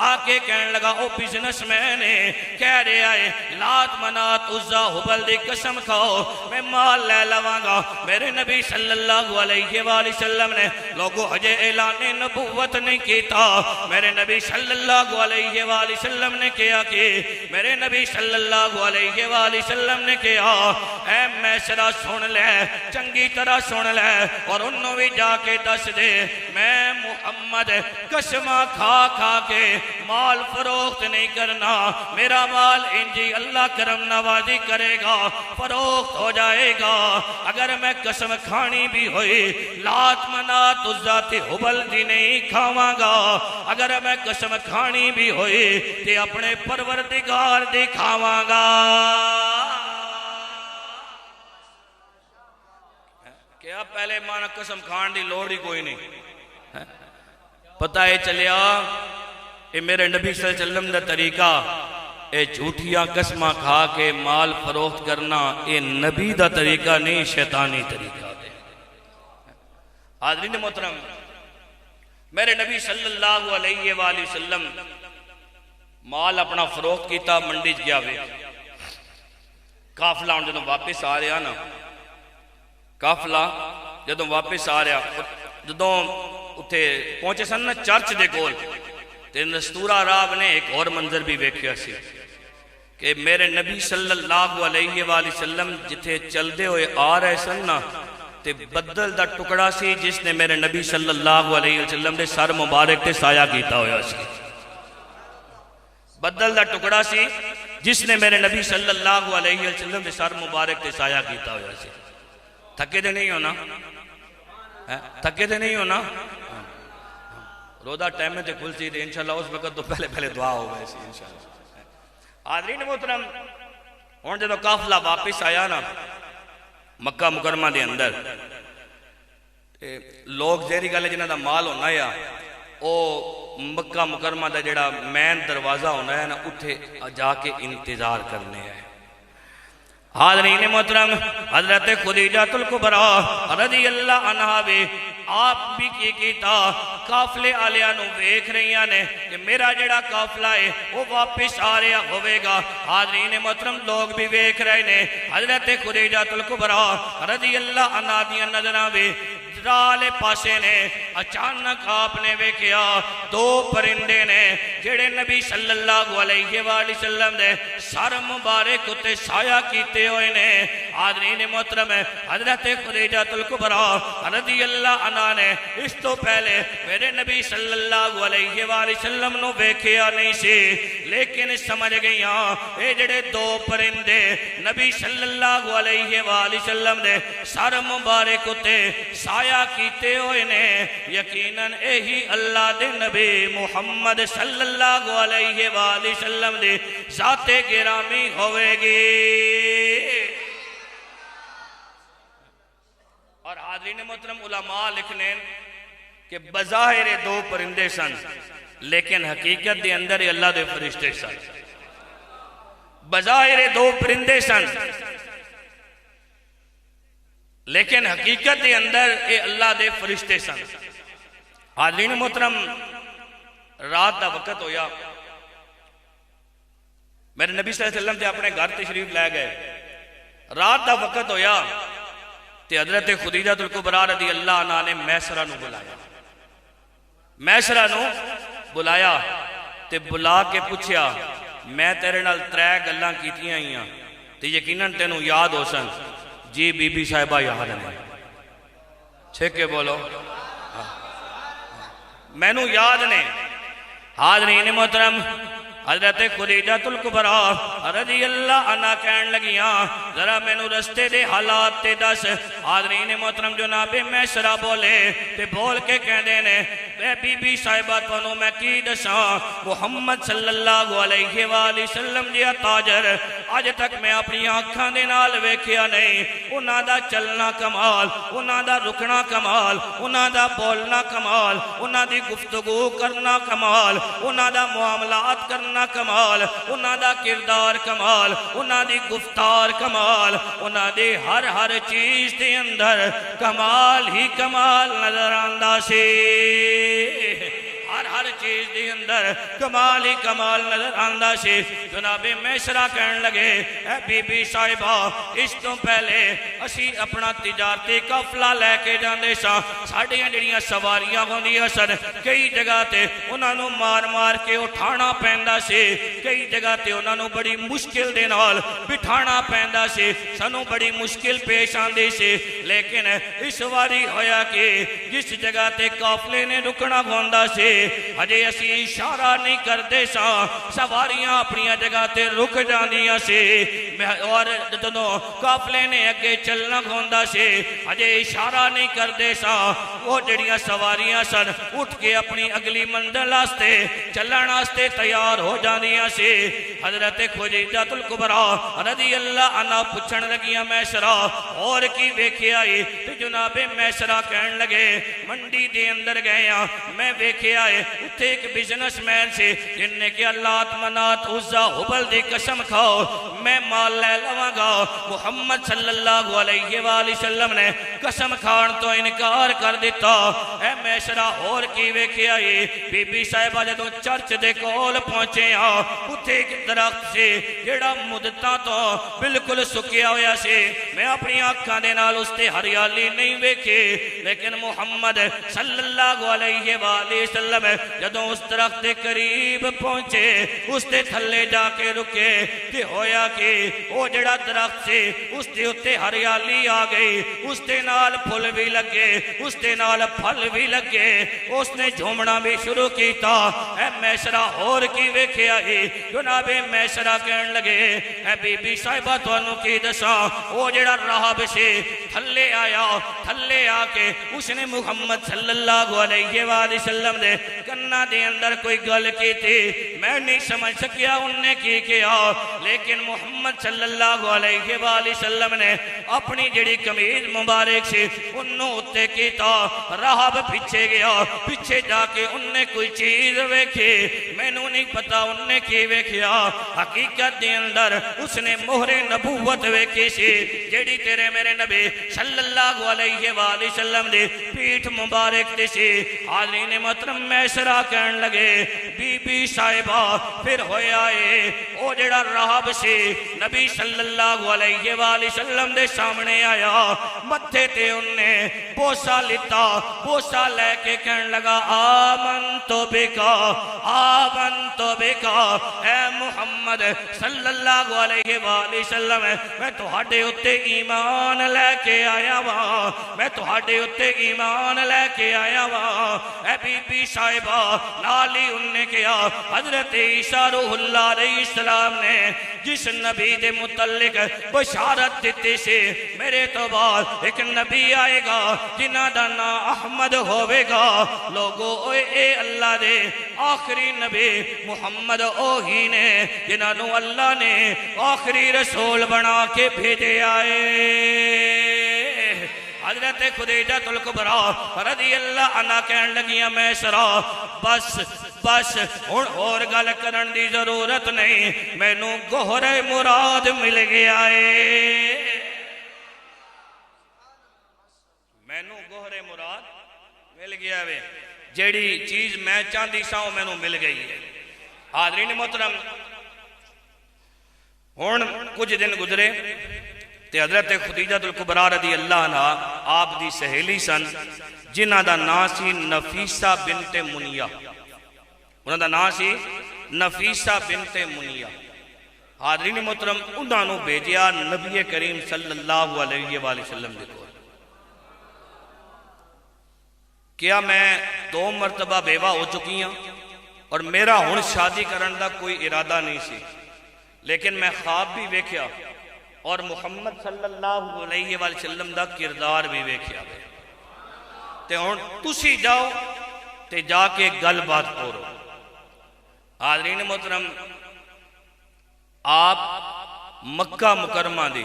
Speaker 1: آکے کہن لگا او بزنس میں نے کہہ رہے آئے لات منات عزہ حبل دی قسم کھاؤ میں مال لے لواں گا میرے نبی صلی اللہ علیہ وآلہ وسلم نے لوگوں ہجے اعلان نبوت نہیں کیتا میرے نبی صلی اللہ علیہ وآلہ وسلم نے کیا کہ میرے نبی صلی اللہ علیہ وآلہ وسلم نے کیا اے میسرہ سن لے چنگی طرح سن لے اور انہوں بھی جا کے دس دے میں محمد قسمہ کھا کھا کے مال فروخت نہیں کرنا میرا مال انجی اللہ کرم نوازی کرے گا فروخت ہو جائے گا اگر میں قسم کھانی بھی ہوئی لات منات عزہ تے حبل دی نہیں کھاواں گا اگر میں قسم کھانی بھی ہوئی تے اپنے پروردگار دی کھاواں گا کیا پہلے مانا قسم کھان دی لوڑ ہی کوئی نہیں پتہ ہے چلیا اے میرے نبی صلی اللہ علیہ وسلم دا طریقہ اے جھوٹیاں قسمہ کھا کے مال فروخت کرنا اے نبی دا طریقہ نہیں شیطانی طریقہ دے حاضرین محترم میرے نبی صلی اللہ علیہ وآلہ وسلم مال اپنا فروخت کیتا منڈی گیا وے قافلہ جدوں واپس آ رہا نا قافلہ جدوں واپس آ رہا جدوں اتھے پہنچے سن نا چرچ دے کول تے نستورہ راب نے ایک اور منظر بھی ویکھیا سی کہ میرے نبی صلی اللہ علیہ وآلہ وسلم جتھے چل دے ہوئے آ رہے سن نا تے بدل دا ٹکڑا سی جس نے میرے نبی صلی اللہ علیہ وسلم دے سر مبارک تے سایہ کیتا ہویا سی بدل دا ٹکڑا سی جس نے میرے نبی صلی اللہ علیہ وسلم دے سر مبارک تے سایہ کیتا ہویا سی تھکے دے نہیں ہونا تھکے دے نہیں ہونا روزہ ٹائم میں تے کھل سی انشاءاللہ اس وقت تو پہلے دعا ہو گئے سی انشاءاللہ حاضرین محترم ہن جدوں قافلہ واپس آیا نا مکہ مکرمہ دے اندر لوگ زیری گل جنہاں دا مال ہونا یا او مکہ مکرمہ دا جڑا مین دروازہ ہونا ہے نا اتھے جا کے انتظار کرنے ہیں حاضرین محترم حضرت خدیجہ الکبریٰ رضی اللہ عنہا بھی آپ بھی کی کیتا قافلے آلیاں نو ویکھ رہیاں نے کہ میرا جڑا قافلہ ہے وہ واپس آ رہا ہوئے گا۔ حاضرین محترم لوگ بھی ویکھ رہے نے حضرت خدیجہ الکبریٰ رضی اللہ عنہا دیاں نظراں بھی رالے پاسے نے اچانک آپ نے ویکھیا دو پرندے نے جڑے نبی صلی اللہ علیہ وآلہ وسلم دے سر مبارک تے سایہ کیتے ہوئے نے۔ حاضرین محترم حضرت خدیجہ الکبریٰ رضی اللہ عنہ نے اس تو پہلے میرے نبی صلی اللہ علیہ وآلہ وسلم نو ویکھیا نہیں سی، لیکن سمجھ گئیاں اے جڑے دو پرندے نبی صلی اللہ علیہ وآلہ وسلم دے سر مبارک تے سایہ کیتے ہوئے نے، یقیناً ایہی اللہ دے نبی محمد صلی اللہ علیہ وآلہ وسلم دے ذات گرامی ہوئے گی۔ اور حاضرین محترم علماء لکھنے کہ بظاہر دو پرندے سن لیکن حقیقت دے اندر اللہ دے فرشتے سن۔ بظاہر دو پرندے سن لیکن حقیقت دے اندر اے اللہ دے فرشتے سن۔ حاضرین محترم رات دا وقت ہویا، میرے نبی صلی اللہ علیہ وسلم تے اپنے گھر تشریف لے گئے، رات دا وقت ہویا تے حضرت خدیجہ الکبریٰ رضی اللہ عنہ نے میسرہ نو بلایا، میسرہ نو بلایا تے بلا کے پوچھیا میں تیرے نال 3 گلاں کیتیاں ہیاں تے یقیناً تینوں یاد ہو سن؟ جی بی بی صاحبہ یاد ہے، چھکے بولو مینوں یاد نے۔ حاضرین محترم حضرت خدیجہ الکبریٰ رضی اللہ عنہ کہن لگیاں ذرا مینوں رستے دے حالات تے دس۔ حاضرین محترم جناب میسرہ بولے تے بول کے کہندے نے اے بی بی صاحبہ تانوں میں کی دساں، محمد صلی اللہ علیہ وآلہ وسلم جی تاجر اج تک میں اپنی آنکھاں دے نال ویکھیا نہیں، انہاں دا چلنا کمال، انہاں دا رکنا کمال، انہاں دا بولنا کمال، انہاں دی گفتگو کرنا کمال، انہاں دا معاملات کرنا کمال، انہاں دا کردار کمال، انہاں دی گفتار کمال، انہاں دی ہر چیز دے اندر کمال ہی کمال نظر آندا سی، ہر چیز دے اندر کمال ہی کمال نظر آندا سی۔ جناب میسرہ کہن لگے اے بی بی صاحبہ اس تو پہلے اسی اپنا تجارتی قافلہ لے کے جاندے ساں، ساڈیاں جڑیاں سواریاں ہوندیاں سن کئی جگہ تے انہاں نوں مار مار کے اٹھانا پیندا سی، کئی جگہ تے انہاں نوں بڑی مشکل دے نال بٹھانا پیندا سی، سانوں بڑی مشکل پیش آندی سی، لیکن اس واری ہویا کہ جس جگہ تے قافلے نے رکنا ہوندا سی ہجے اسی اشارہ نہیں کردے سا، سواریاں اپنی جگہ تے رک جاندیاں سی، اور جدوں قافلے نے اگے چلنا ہوندا سی ہجے اشارہ نہیں کردے سا، وہ جڑیاں سواریاں سن اٹھ کے اپنی اگلی منزل واسطے چلن واسطے تیار ہو جاندیاں سی۔ حضرت خدیجہ الکبریٰ رضی اللہ عنہ پوچھن لگیاں میسرہ اور کی ویکھیا اے؟ تے جناب میسرہ کہن لگے منڈی دے اندر گئے ہاں، میں ویکھیا اے اتھے ایک بزنس مین سے جن نے کیا لات منات عزا حبل دی قسم کھاؤ میں مال لے لواں گا، محمد صلی اللہ علیہ وآلہ وسلم نے قسم کھان تو انکار کر دیتا۔ اے میسرہ اور کی ویکھیا اے؟ بی بی صاحبہ جدوں چرچ دے کول پہنچے ہاں اتھے ایک درخت سے جڑا مدتاں تو بالکل سکیا ہویا سے، میں اپنی آنکھاں دے نال اس تے ہریالی نہیں ویکھی، لیکن محمد صلی اللہ علیہ وآلہ وسلم جدوں اس درخت دے قریب پہنچے اس تے تھلے جا کے رکے تے ہویا کہ وہ جڑا درخت سے اس تے اتے ہریالی آ گئی، اس تے نال پھل بھی لگے، اس تے نال پھل بھی لگے، اس نے جھومنا بھی شروع کیتا۔ اے میسرہ اور کی ویکھیا اے؟ جناب میسرہ کہن لگے اے بی بی صاحبہ تانوں کی دساں وہ جڑا راہب سے تھلے آیا، تھلے آ کے اس نے محمد صلی اللہ علیہ وآلہ وسلم دے کنا دے اندر کوئی گل کی تھی، میں نہیں سمجھ سکیا ان نے کی کیا، لیکن محمد صلی اللہ علیہ وآلہ وسلم نے اپنی جڑی قمیض مبارک سے انہوں اتے کیتا، راہب پیچھے گیا، پیچھے جا کے ان نے کوئی چیز ویکھی، میں نو نہیں پتا ان نے کی ویکھیا، حقیقت دے اندر اس نے مہر نبوت ویکھی سی جڑی تیرے میرے نبی صلی اللہ علیہ وآلہ وسلم دے پیٹھ مبارک دے سی۔ حاضرین محترم میسرہ کہن لگے بی بی صاحبہ پھر ہویا ہے او جڑا راہب سی نبی صلی اللہ علیہ وآلہ وسلم دے سامنے آیا، متھے تے ان نے بوسا لیتا، بوسا لے کے کہن لگا آمنتو بکا آمنتو بکا، اے محمد صلی اللہ علیہ وآلہ وسلم میں تہاڈے اتے ایمان لے کے آیا وا، میں تہاڈے اتے ایمان لے کے آیا وا۔ اے بی بی صاحبہ نالی ان نے کیا حضرت عیسیٰ روح اللہ علیہ السلام نے جس نبی دے متعلق بشارت دیتی سے میرے تو بعد ایک نبی آئے گا جنہ دا نام احمد ہوئے گا، لوگو اے اللہ دے آخری نبی محمد اوہی نے جنہ نو اللہ نے آخری رسول بنا کے بھیجے آئے۔ حضرت خدیجہ الکبریٰ رضی اللہ عنہ کہن لگیاں میسرہ بس بس ہن اور گل کرن دی ضرورت نہیں، میں نو گوہر مراد مل گیا ہے، میں نو گوہر مراد مل گیا ہے، جیڑی چیز میں چاندی ساؤں میں نو مل گئی ہے۔ حاضرین محترم ہن کچھ دن گزرے تے حضرت خدیجہ الکبریٰ رضی اللہ عنہ آپ دی سہیلی سن جنہ دا نام سی نفیسہ بنت منیہ، انہاں دا نام سی نفیسہ بنت منیہ۔ حاضرین محترم انہاں نو بھیجیا نبی کریم صلی اللہ علیہ وآلہ وسلم دے کول۔ کیا میں 2 مرتبہ بیوہ ہو چکی ہوں اور میرا ہن شادی کرن دا کوئی ارادہ نہیں سی، لیکن میں خواب بھی ویکھیا اور محمد صلی اللہ علیہ وآلہ وسلم دا کردار بھی ویکھیا گیا، تے ہن تسی جاؤ تے جا کے گل بات کرو۔ حاضرین محترم آپ مکہ مکرمہ دی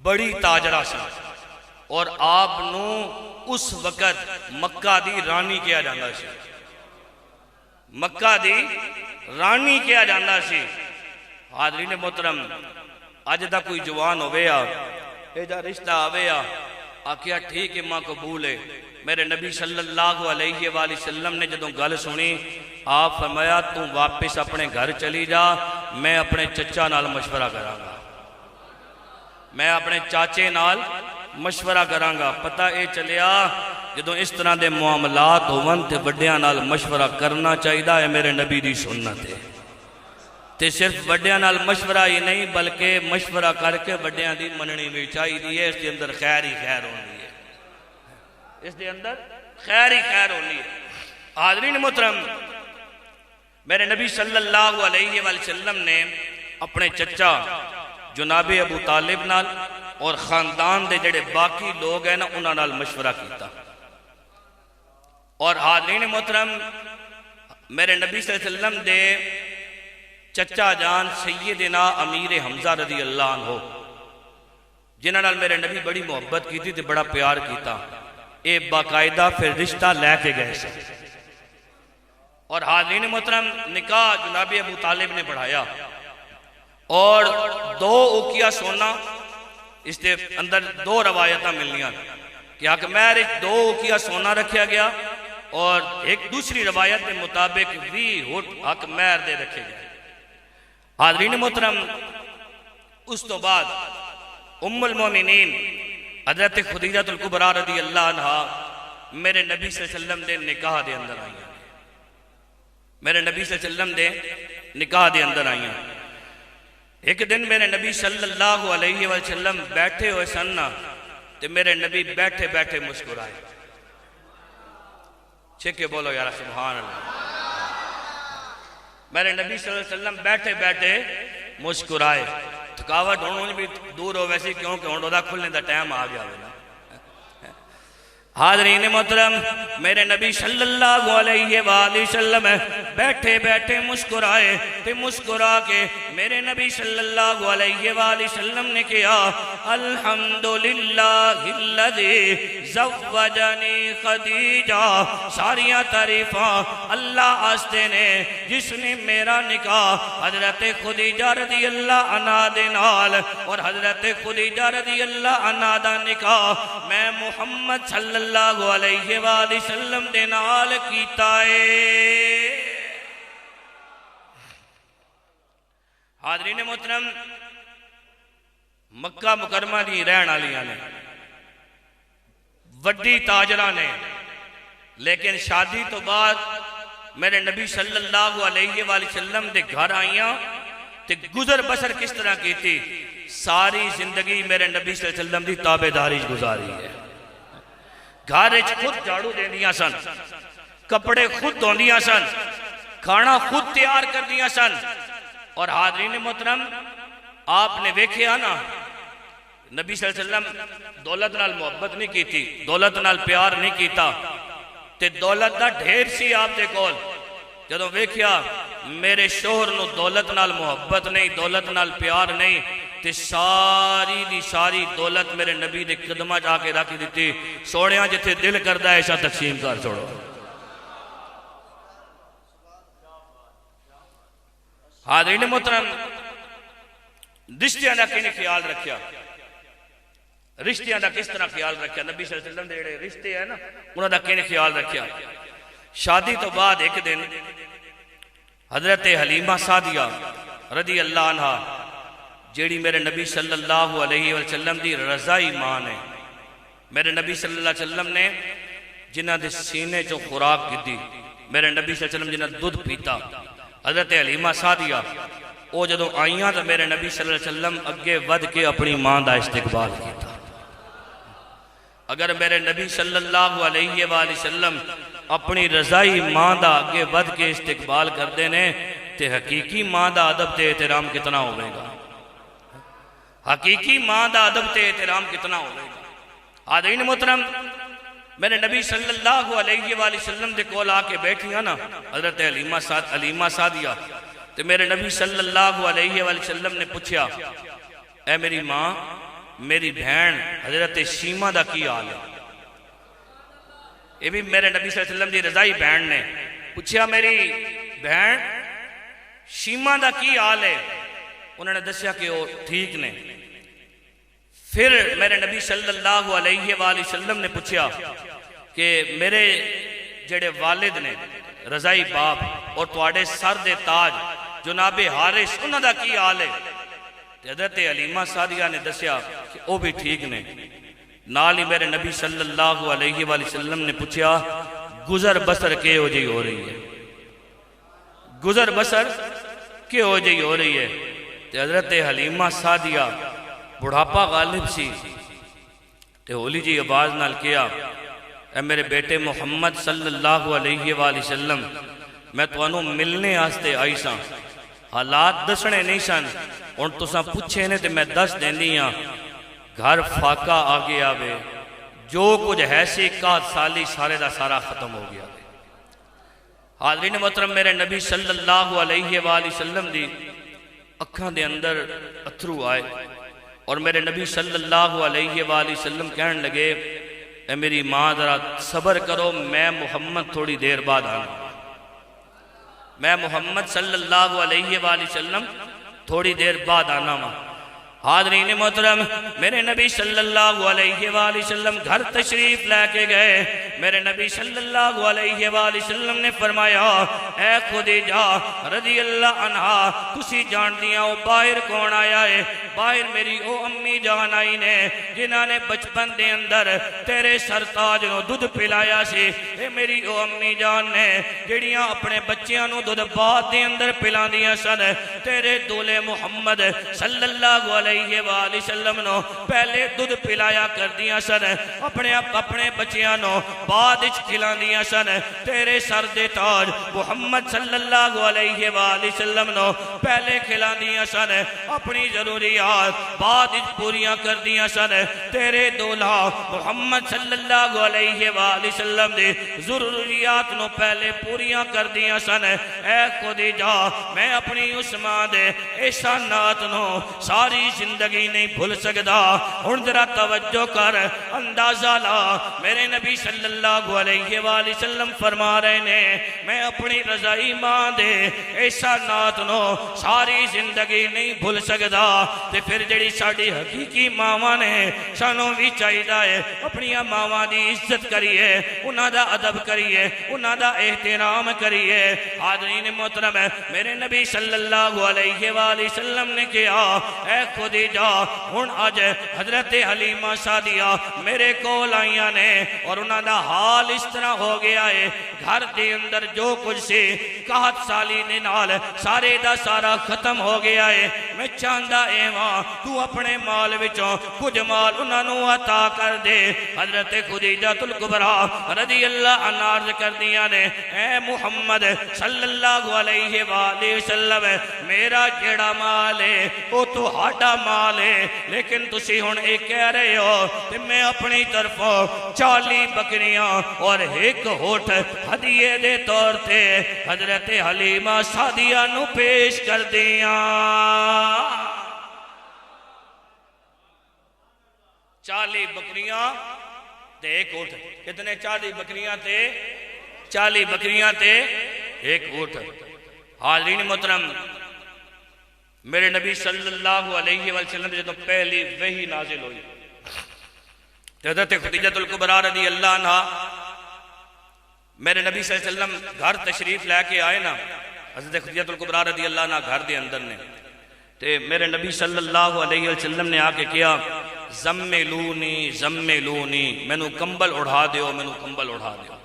Speaker 1: بڑی تاجرہ سن اور آپ نو اس وقت مکہ دی رانی کیا جاندہ سی، مکہ دی رانی کیا جاندہ سی۔ حاضرین محترم آج دا کوئی جوان ہویا اے جا رشتہ آویا آکیا ٹھیک ہے ماں قبول ہے، میرے نبی صلی اللہ علیہ وآلہ وسلم نے جدوں گل سنی آپ فرمایا تم واپس اپنے گھر چلی جا، میں اپنے چچا نال مشورہ کراں گا، میں اپنے چاچے نال مشورہ کراں گا۔ پتہ اے چلیا جدوں اس طرح دے معاملات ہون تے وڈیاں نال مشورہ کرنا چاہیدا ہے، میرے نبی دی سنت ہے۔ تے صرف وڈیاں نال مشورہ ہی نہیں بلکہ مشورہ کر کے وڈیاں دی مننی بھی چاہیے ہے، اس دے اندر خیر ہی خیر ہونی ہے، اس دے اندر خیر ہی خیر ہونی ہے۔ حاضرین محترم میرے نبی صلی اللہ علیہ وآلہ وسلم نے اپنے چچا جناب ابو طالب نال اور خاندان دے جڑے باقی لوگ ہیں نا انہاں نال مشورہ کیتا، اور حاضرین محترم میرے نبی صلی اللہ علیہ وسلم دے چچا جان سیدنا امیر حمزہ رضی اللہ عنہ جنہاں نال میرے نبی بڑی محبت کی تھی تے بڑا پیار کیتا، اے باقاعدہ پھر رشتہ لے کے گئے سے، اور حاضرین محترم نکاح جناب ابو طالب نے بڑھایا اور 2 اوکیا سونا، اس کے اندر 2 روایتاں ملنیاں کہ حق مہر 2 اوکیا سونا رکھیا گیا اور ایک دوسری روایت کے مطابق 20 ہٹ حق مہر دے رکھے گئے۔ حاضرین محترم اس تو بعد ام المومنین حضرت خدیجہ الکبریٰ رضی اللہ عنہ میرے نبی صلی اللہ علیہ وسلم دے نکاح دے اندر آئیاں، میرے نبی صلی اللہ علیہ وسلم دے نکاح دے اندر آئیاں۔ ایک دن میرے نبی صلی اللہ علیہ وسلم بیٹھے ہوئے سننا تے میرے نبی بیٹھے بیٹھے مسکرائے، چھکے بولو یار سبحان اللہ، میرے نبی صلی اللہ علیہ وسلم بیٹھے بیٹھے مسکرائے۔ تھکاوٹ ہونوں بھی دور ہو ویسے کیونکہ ہوں روزہ کھلنے دا ٹائم آ گیا ہونا، حاضرین محترم، میرے نبی صلی اللہ علیہ وآلہ وسلم بیٹھے بیٹھے مسکرائے تے مسکرا کے میرے نبی صلی اللہ علیہ وآلہ وسلم نے کیا الحمدللہ الذی زوجنی خدیجہ، ساریاں تعریفاں اللہ آستے نے جس نے میرا نکاح حضرت خدیجہ رضی اللہ عنہ دے نال، اور حضرت خدیجہ رضی اللہ عنہ دا نکاح میں محمد صلی اللہ علیہ وآلہ وسلم دے نال کیتا ہے۔ حاضرین محترم، مکہ مکرمہ دی رہن والیاں نے، وڈی تاجرہ نے، لیکن شادی تو بعد میرے نبی صلی اللہ علیہ وآلہ وسلم دے گھر آئیاں تے گزر بسر کس طرح کی تھی؟ ساری زندگی میرے نبی صلی اللہ علیہ وسلم دی تابعداری گزاری ہے۔ گھر خود جھاڑو دیندیاں سن، کپڑے خود دھوندیاں سن، کھانا خود تیار کر دیا سن۔ اور حاضرین محترم، آپ نے ویکھیا نا نبی صلی اللہ علیہ وسلم دولت نال محبت نہیں کی تھی، دولت نال پیار نہیں کیتا، تے دولت دا ڈھیر سی آپ دے کول۔ جدوں ویکھیا میرے شوہر نو دولت نال محبت نہیں، دولت نال پیار نہیں، تے ساری دی ساری دولت میرے نبی دے قدمہ جا کے رکھ دیتی، سوڑیاں جتھے دل کردہ ایسا تقسیم کر چھوڑو۔ حاضرین محترم، رشتیاں دا کینے خیال رکھیا؟ رشتیاں دا کس طرح خیال رکھیا؟ نبی صلی اللہ علیہ وسلم دے جڑے رشتے ہیں نا، انہاں دا کینے خیال رکھیا؟ شادی تو بعد ایک دن حضرت حلیمہ سعدیہ رضی اللہ عنہ، جیڑی میرے نبی صلی اللہ علیہ وسلم دی رضائی ماں نے، میرے نبی صلی اللہ علیہ وسلم نے جنہ دے سینے چو خوراک کی دی، میرے نبی صلی اللہ علیہ وسلم جنہ دودھ پیتا، حضرت حلیمہ سعدیہ او جدوں آئیاں تو میرے نبی صلی اللہ علیہ وسلم اگے ود کے اپنی ماں دا استقبال کیتا۔ اگر میرے نبی صلی اللہ علیہ وآلہ وسلم اپنی رضائی ماں دا اگے ود کے استقبال کر دینے تے حقیقی ماں دا ادب تے احترام کتنا ہوئے گا؟ حقیقی ماں دا ادب تے احترام کتنا ہوئے گا؟ حاضرین محترم، میرے نبی صلی اللہ علیہ وآلہ وسلم دے کول آ کے بیٹھی ہیں نا حضرت حلیمہ سعدیہ، تو میرے نبی صلی اللہ علیہ وآلہ وسلم نے پوچھا، اے میری ماں، میری بہن حضرت شیمہ دا کی حال ہے؟ یہ بھی میرے نبی صلی اللہ علیہ وسلم دی رضائی بہن نے پوچھا، میری بہن شیمہ دا کی حال ہے؟ انہوں نے دسیا کہ وہ ٹھیک نے۔ پھر میرے نبی صلی اللہ علیہ وآلہ وسلم نے پوچھا کہ میرے جڑے والد نے رضائی باپ اور تواڈے سر دے تاج جناب حارث، انہوں دا کی حال ہے؟ حضرت حلیمہ سعدیہ نے دسیا کہ وہ بھی ٹھیک نے۔ نال ہی میرے نبی صلی اللہ علیہ وآلہ وسلم نے پوچھا، گزر بسر کے ہو جی ہو رہی ہے؟ گزر بسر کے ہو جی ہو رہی ہے؟ حضرت حلیمہ سعدیہ بڑھاپا غالب سی تے ہولی جی آواز نال کیا، اے میرے بیٹے محمد صلی اللہ علیہ وآلہ وسلم، میں تو انہوں ملنے آستے آئی ساں، حالات دسنے نہیں سن، ان تو ساں پوچھے نے تے میں دس دینیاں، گھر فاقہ آگے آوے، جو کچھ ایسی 61 سالی سارے دا سارا ختم ہو گیا۔ حاضرین محترم، میرے نبی صلی اللہ علیہ وآلہ وسلم دی اکھاں دے اندر اتھرو آئے اور میرے نبی صلی اللہ علیہ وآلہ وسلم کہنے لگے، اے میری ماں ذرا صبر کرو، میں محمد تھوڑی دیر بعد آنا، میں محمد صلی اللہ علیہ وآلہ وسلم تھوڑی دیر بعد آنا ماں۔ حاضرین محترم، میرے نبی صلی اللہ علیہ وآلہ وسلم گھر تشریف لے کے گئے۔ میرے نبی صلی اللہ علیہ وآلہ وسلم نے فرمایا، اے خدیجہ رضی اللہ عنہ، تسی جان دیا وہ باہر کون آیا ہے؟ باہر میری او امی جان آئی نے جنہاں نے بچپن دے اندر تیرے سرتاج نو دودھ پلایا سی۔ اے میری او امی جان نے جڑیاں اپنے بچیاں نو دودھ بعد دے اندر پلا دیا سن، تیرے دولے محمد صلی اللہ علیہ وآلہ وسلم نو پہلے دودھ پلایا کر دیا سن، اپنے بچیاں نو بعد اچ کھلا دیا سن۔ تیرے سر دے تاج محمد صلی اللہ علیہ وآلہ وسلم نو پہلے کھلا دیا سن، اپنی ضروریات ضروریات بعد پوریاں کر دیا سن تیرے دولا محمد صلی اللہ علیہ وآلہ وسلم دے ضروریات نو پہلے پوریاں کر دیا سن اے خدیجہ میں اپنی اس ماں دے احسانات نو ساری زندگی نہیں بھول سکدا ہن ذرا توجہ کر اندازہ لا میرے نبی صلی اللہ علیہ وآلہ وسلم فرما رہے نے میں اپنی رضائی ماں دے احسانات نو ساری زندگی نہیں بھول سکدا تے پھر جڑی ساڈی حقیقی ماواں نے سانوں بھی چاہیدا ہے اپنی ماواں دی عزت کریے انہاں دا ادب کریے انہاں دا احترام کریے حاضرین محترم میرے نبی صلی اللہ علیہ وآلہ وسلم نے کہا اے خدیجہ ہن اج حضرت حلیمہ سعدیہ میرے کول آئیاں نے اور انہاں دا حال اس طرح ہو گیا ہے گھر دے اندر جو کچھ سے قحط سالی نے نال سارے دا سارا ختم ہو گیا ہے میں چاہندا اے ماں تو اپنے مال وچوں کچھ مال انہاں نوں عطا کر دے حضرت خدیجہ الکبریٰ رضی اللہ عنہا عرض کر دیا نے اے محمد صلی اللہ علیہ وآلہ وسلم میرا جڑا مال ہے وہ تو ہاڈا مال ہے لیکن تسی ہن اے کہہ رہے ہو کہ میں اپنی طرفوں 40 بکریاں اور ایک ہوٹ ہدیے دے طور تے حضرت حلیمہ سعدیہ نو پیش کر دیاں 40 بکریاں تے ایک اونٹ کتنے 40 بکریاں تے 40 بکریاں تے ایک اونٹ حاضرین محترم میرے نبی صلی اللہ علیہ وسلم جب پہلی وحی نازل ہوئی حضرت خدیجہ الکبریٰ رضی اللہ عنہ میرے نبی صلی اللہ علیہ وسلم گھر تشریف لے کے آئے نا حضرت خدیجہ الکبریٰ رضی اللہ عنہ گھر دے اندر نے تے میرے نبی صلی اللہ علیہ وسلم نے آکے کیا زملونی میں نو کمبل اڑھا دیو میں نو کمبل اڑھا دیو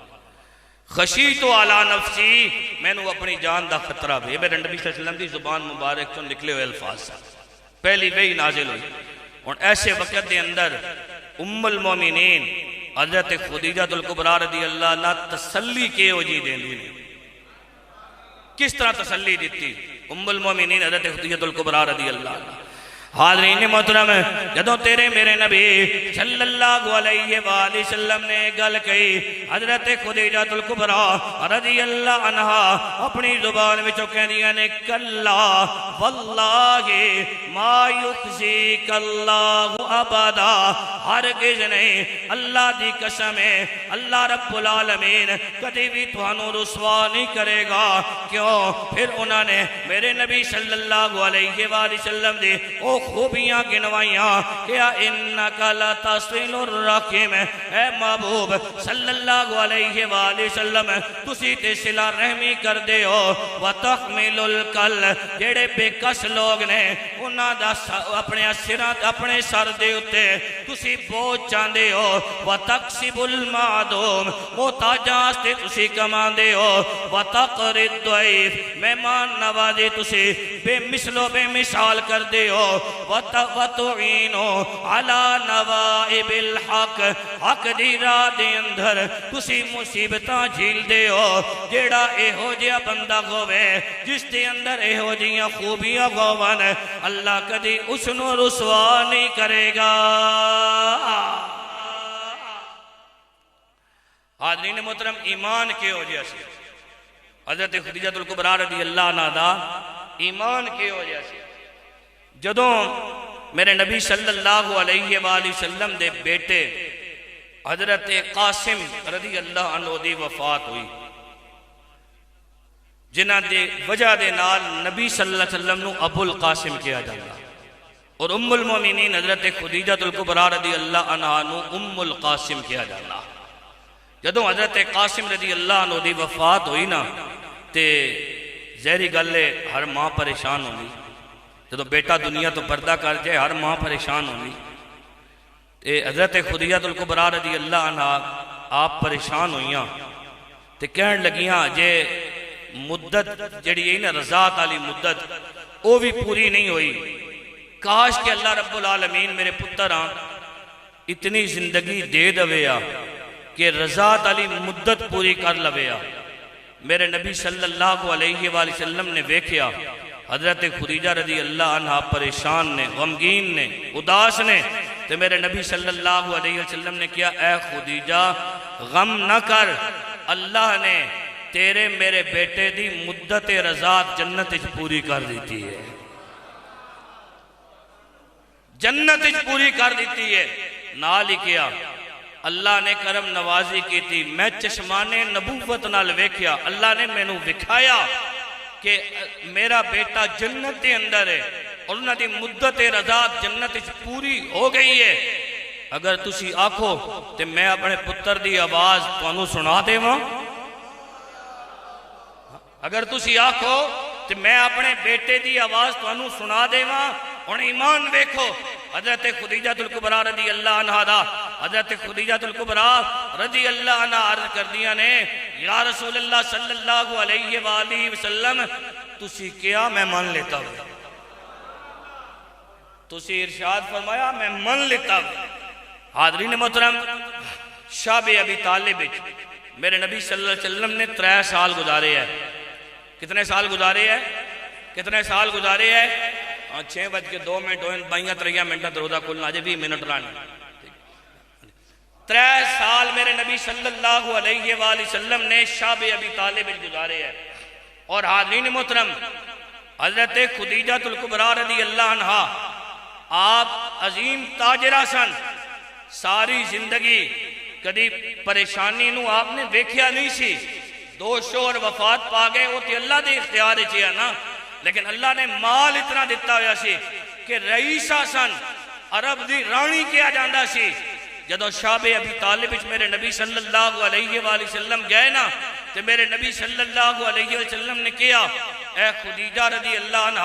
Speaker 1: خشیتو علی نفسی میں نو اپنی جان دا خطرہ بھی میرے نبی صلی اللہ علیہ وسلم دی زبان مبارک تو نکلے ہوئے الفاظ سے پہلی وحی نازل ہوئی اور ایسے وقت دے اندر ام المومنین حضرت خدیجہ الکبریٰ رضی اللہ عنہ تسلی کے وجی دیں دی کس طرح تسلی دیتی ام المومنین حضرت خدیجہ الکبریٰ رضی اللہ عنہ حاضرین محترم جدوں تیرے میرے نبی صلی اللہ علیہ وآلہ وسلم نے گل کہی حضرت خدیجہ الکبریٰ رضی اللہ عنہ اپنی زبان وچوں کہندیاں نے کلا واللہ ما یخزیک اللہ ابدا ہرگز نہیں اللہ دی قسم ہے اللہ رب العالمین کدی بھی تھانوں رسوا نہیں کرے گا کیوں پھر انہوں نے میرے نبی صلی اللہ علیہ وآلہ وسلم دی او خوبیاں گنوائیاں کیا انکا لا تصل الرحم اے محبوب صلی اللہ علیہ وآلہ وسلم تسی تے صلہ رحمی کر دے ہو وتحمل الکل جڑے بے کس لوگ نے انہاں دا اپنے سر دے اتے تسی بوجھ چاندے ہو وتکسب المعدوم محتاجاں سے تسی کمان دے ہو وتقر الضعیف مہمان نوازی تسی بے مثل و بے مثال کر دے ہو وَتُعِينُ عَلَى نَوَائِبِ الْحَقِّ حق دی راہ دے اندر تسی مصیبتاں جھیل دے ہو جیڑا اے ہو جیا بندہ ہوئے جس دے اندر اے ہو جیا خوبیاں ہوون اللہ کدی اس نو رسوا نہیں کرے گا حاضرین محترم ایمان کے ہو جیا سی حضرت خدیجہ الکبریٰ رضی اللہ عنہ دا ایمان کے ہو جیا سی جدوں میرے نبی صلی اللہ علیہ وآلہ وسلم دے بیٹے حضرت قاسم رضی اللہ عنہ دی وفات ہوئی جنہ دے وجہ دے نال نبی صلی اللہ علیہ وسلم نو ابو القاسم کیا جاتا اور ام المومنین حضرت خدیجہ الکبریٰ رضی اللہ عنہ نو ام القاسم کیا جاتا جدوں حضرت قاسم رضی اللہ عنہ دی وفات ہوئی نا تے زہری گلے ہر ماں پریشان ہوئی جدو بیٹا دنیا تو پردہ کر جائے ہر ماں پریشان ہوئی حضرت خدیجہ الکبریٰ رضی اللہ عنہ آپ پریشان ہوئیاں تے کہن لگیاں جے مدت جڑی ہے نا رضاعت والی مدت وہ بھی پوری نہیں ہوئی کاش کہ اللہ رب العالمین میرے پتراں اتنی زندگی دے دویا کہ رضاعت والی مدت پوری کر لویا میرے نبی صلی اللہ علیہ وآلہ وسلم نے ویکھیا
Speaker 2: حضرت خدیجہ رضی اللہ عنہ پریشان نے، غمگین نے، اداس نے، تو میرے نبی صلی اللہ علیہ وسلم نے کیا، اے خدیجہ غم نہ کر، اللہ نے تیرے میرے بیٹے دی مدت رضاعت جنت اچ پوری کر دیتی ہے، جنت اچ پوری کر دیتی ہے۔ نال ہی کیا، اللہ نے کرم نوازی کی تھی، میں چشمانے نبوت نال ویکھیا، اللہ نے میں نو وکھایا کہ میرا بیٹا جنت کے اندر ہے اور انہاں دی مدت رضاعت جنت اچ پوری ہو گئی ہے۔ اگر تسی آکھو تے میں اپنے پتر دی آواز تانوں سنا دیواں، اگر تسی آکھو تے میں اپنے بیٹے دی آواز تانوں سنا دیواں۔ اور ایمان ویکھو، حضرت خدیجہ الکبریٰ رضی اللہ عنہ دا، حضرت خدیجہ الکبریٰ رضی اللہ عنہ عرض کر دیا نے، یا رسول اللہ صلی اللہ علیہ وآلہ وسلم تسی کیا میں من لیتا ہوں، تسی ارشاد فرمایا میں من لیتا ہوں۔ حاضرین محترم، شاب ابی طالب میرے نبی صلی اللہ علیہ وسلم نے 3 سال گزارے ہیں۔ کتنے سال گزارے ہیں؟ کتنے سال گزارے ہیں؟ 6:02 ہوئے 22-23 منٹ دروزہ کھلنا جی 20 منٹ رانی۔ 3 سال میرے نبی صلی اللہ علیہ وآلہ وسلم نے شاب ابی طالب گزارے ہیں۔ اور حاضرین محترم، حضرت خدیجہ الکبریٰ رضی اللہ عنہ آپ عظیم تاجرہ سن، ساری زندگی کدی پریشانی نو آپ نے دیکھیا نہیں سی، 2 شوہر وفات پا گئے، وہ تے اللہ دے اختیار چیا نا، لیکن اللہ نے مال اتنا دیتا ہویا سی کہ رئیسہ سن، عرب دی رانی کیا جاندہ سی۔ جدو شاب ابی طالب میرے نبی صلی اللہ علیہ وآلہ وسلم گئے نا، تو میرے نبی صلی اللہ علیہ وسلم نے کیا، اے خدیجہ رضی اللہ عنہ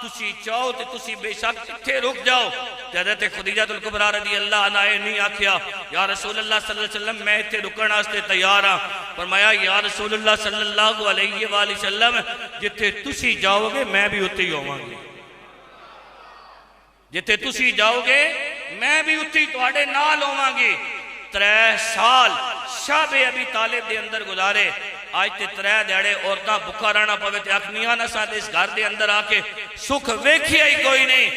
Speaker 2: تسی چاہو تو تسی بے شک کتھے رک جاؤ۔ حضرت خدیجہ الکبریٰ رضی اللہ عنہ نہیں آکھیا یا رسول اللہ صلی اللہ علیہ وسلم میں اتھے رکن آستے تیار ہاں۔ فرمایا یا رسول اللہ صلی اللہ علیہ وآلہ وسلم جتھے تسی جاؤ گے میں بھی اتھی ہوواں گی، جتھے تسی جاؤ گے میں بھی اتھی تواڈے نال ہوواں گی۔ 3 سال شاب ابی طالب دے اندر گزارے۔ آج تے 3 دیڑے عورتاں بھکا رہنا پوے تے اکھنیاں نہ ساتھ اس گھر دے اندر آ کے سکھ ویکھیا ہی کوئی نہیں۔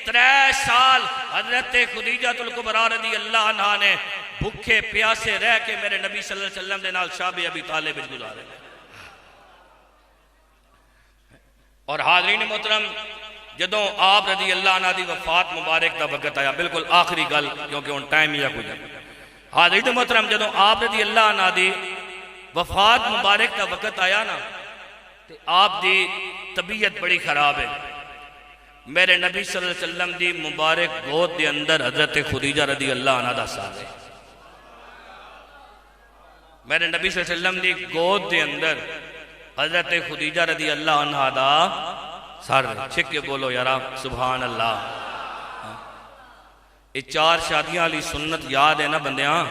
Speaker 2: 3 سال حضرت خدیجہ الکبریٰ رضی اللہ عنہ نے بھکے پیاسے رہ کے میرے نبی صلی اللہ علیہ وسلم دے نال شاب ابی طالب گزارے۔ اور حاضرین محترم، جدوں آپ رضی اللہ عنہ دی وفات مبارک دا وقت آیا، بالکل آخری گل کیونکہ ان ٹائم ہی کوئی جب، حاضرین محترم جدوں آپ رضی اللہ عنہ دی وفات مبارک دا وقت آیا نا، تو آپ دی طبیعت بڑی خراب ہے۔ میرے نبی صلی اللہ علیہ وسلم دی مبارک گود دے اندر حضرت خدیجہ رضی اللہ عنہ دا ساتھ ہے۔ میرے نبی صلی اللہ علیہ وسلم دی گود دے اندر حضرت خدیجہ رضی اللہ عنہ دا سر چھک کے بولو یارا سبحان اللہ۔ یہ 4 شادیاں علی سنت یاد ہے نا بندیاں،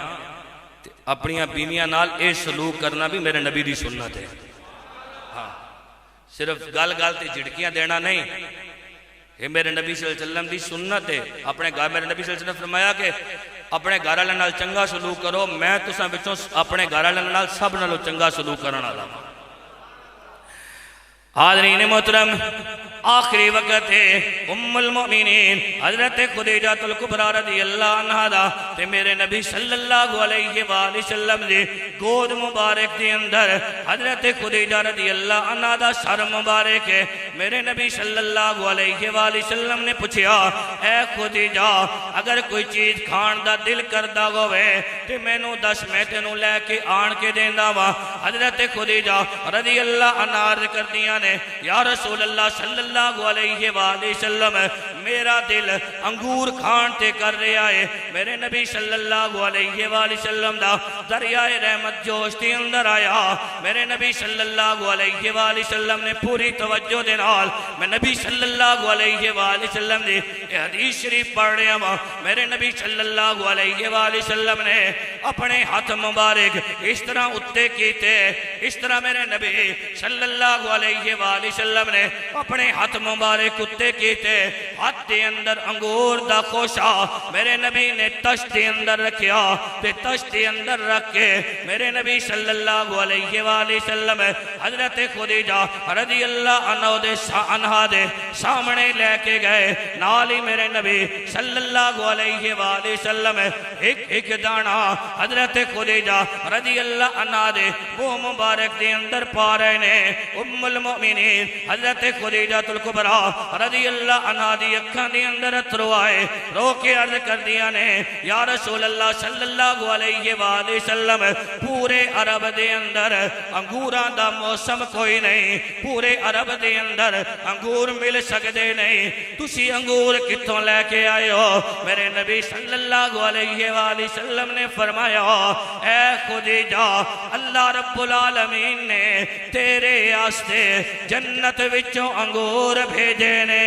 Speaker 2: اپنیاں بیویاں نال اے سلوک کرنا بھی میرے نبی دی سنت ہے۔ ہاں صرف گل گل تے جھڑکیاں دینا نہیں، یہ میرے نبی صلی اللہ علیہ وسلم دی سنت ہے۔ اپنے گھر میرے نبی صلی اللہ علیہ وسلم نے فرمایا کہ اپنے گھر والے نال چنگا سلوک کرو، میں تساں وچوں اپنے گھر والے نال سب نالوں چنگا سلوک کرن والا۔ حاضرین محترم، آخری وقت ہے ام المؤمنین حضرت خدیجہ الکبریٰ رضی اللہ عنہ دا تے میرے نبی صلی اللہ علیہ وآلہ وسلم دی گود مبارک دی اندر حضرت خدیجہ رضی اللہ عنہ دا سر مبارک ہے۔ میرے نبی صلی اللہ علیہ وآلہ وسلم نے پوچھیا، اے خدیجہ اگر کوئی چیز کھان دا دل کردہ ہوئے تے میں نو دس، میں تینوں لے کے آن کے دیندہ وا۔ حضرت خدیجہ رضی اللہ عنہ عرض کر دیا نے، یا رسول اللہ صلی اللہ علیہ وآلہ وسلم میرا دل انگور کھان تے کر رہا ہے۔ میرے نبی صلی اللہ علیہ وآلہ وسلم دا دریائے رحمت جوش تے اندر آیا۔ میرے نبی صلی اللہ علیہ وآلہ وسلم نے پوری توجہ دے نال میں نبی صلی اللہ علیہ وآلہ وسلم دی حدیث شریف پڑھ رہا ہوں۔ میرے نبی صلی اللہ علیہ وآلہ وسلم نے اپنے ہاتھ مبارک اس طرح اتے کیتے، اس طرح میرے نبی صلی اللہ علیہ وآلہ وسلم نے اپنے ہاتھ مبارک اتے کیتے، ہاتھ
Speaker 1: ہاتھ دے اندر انگور دا خوشا میرے نبی نے تشت دے اندر رکھیا تے تشت دے اندر رکھ کے میرے نبی صلی اللہ علیہ وآلہ وسلم حضرت خدیجہ رضی اللہ عنہ دے سامنے لے کے گئے نالی میرے نبی صلی اللہ علیہ وآلہ وسلم ایک دانا حضرت خدیجہ رضی اللہ عنہ دے وہ مبارک دے اندر پا رہے نے ام المؤمنین حضرت خدیجہ الکبریٰ رضی اللہ عنہ دی اکھاں دے اندر اترو آئے رو کے عرض کر دیا نے یا رسول اللہ صلی اللہ علیہ وآلہ وسلم پورے عرب دے اندر انگوراں دا موسم کوئی نہیں پورے عرب دے اندر انگور مل سکدے نہیں تسی انگور کتوں لے کے آئے ہو میرے نبی صلی اللہ علیہ وآلہ وسلم نے فرمایا اے خدیجہ اللہ رب العالمین نے تیرے آستے جنت وچوں انگور بھیجے نے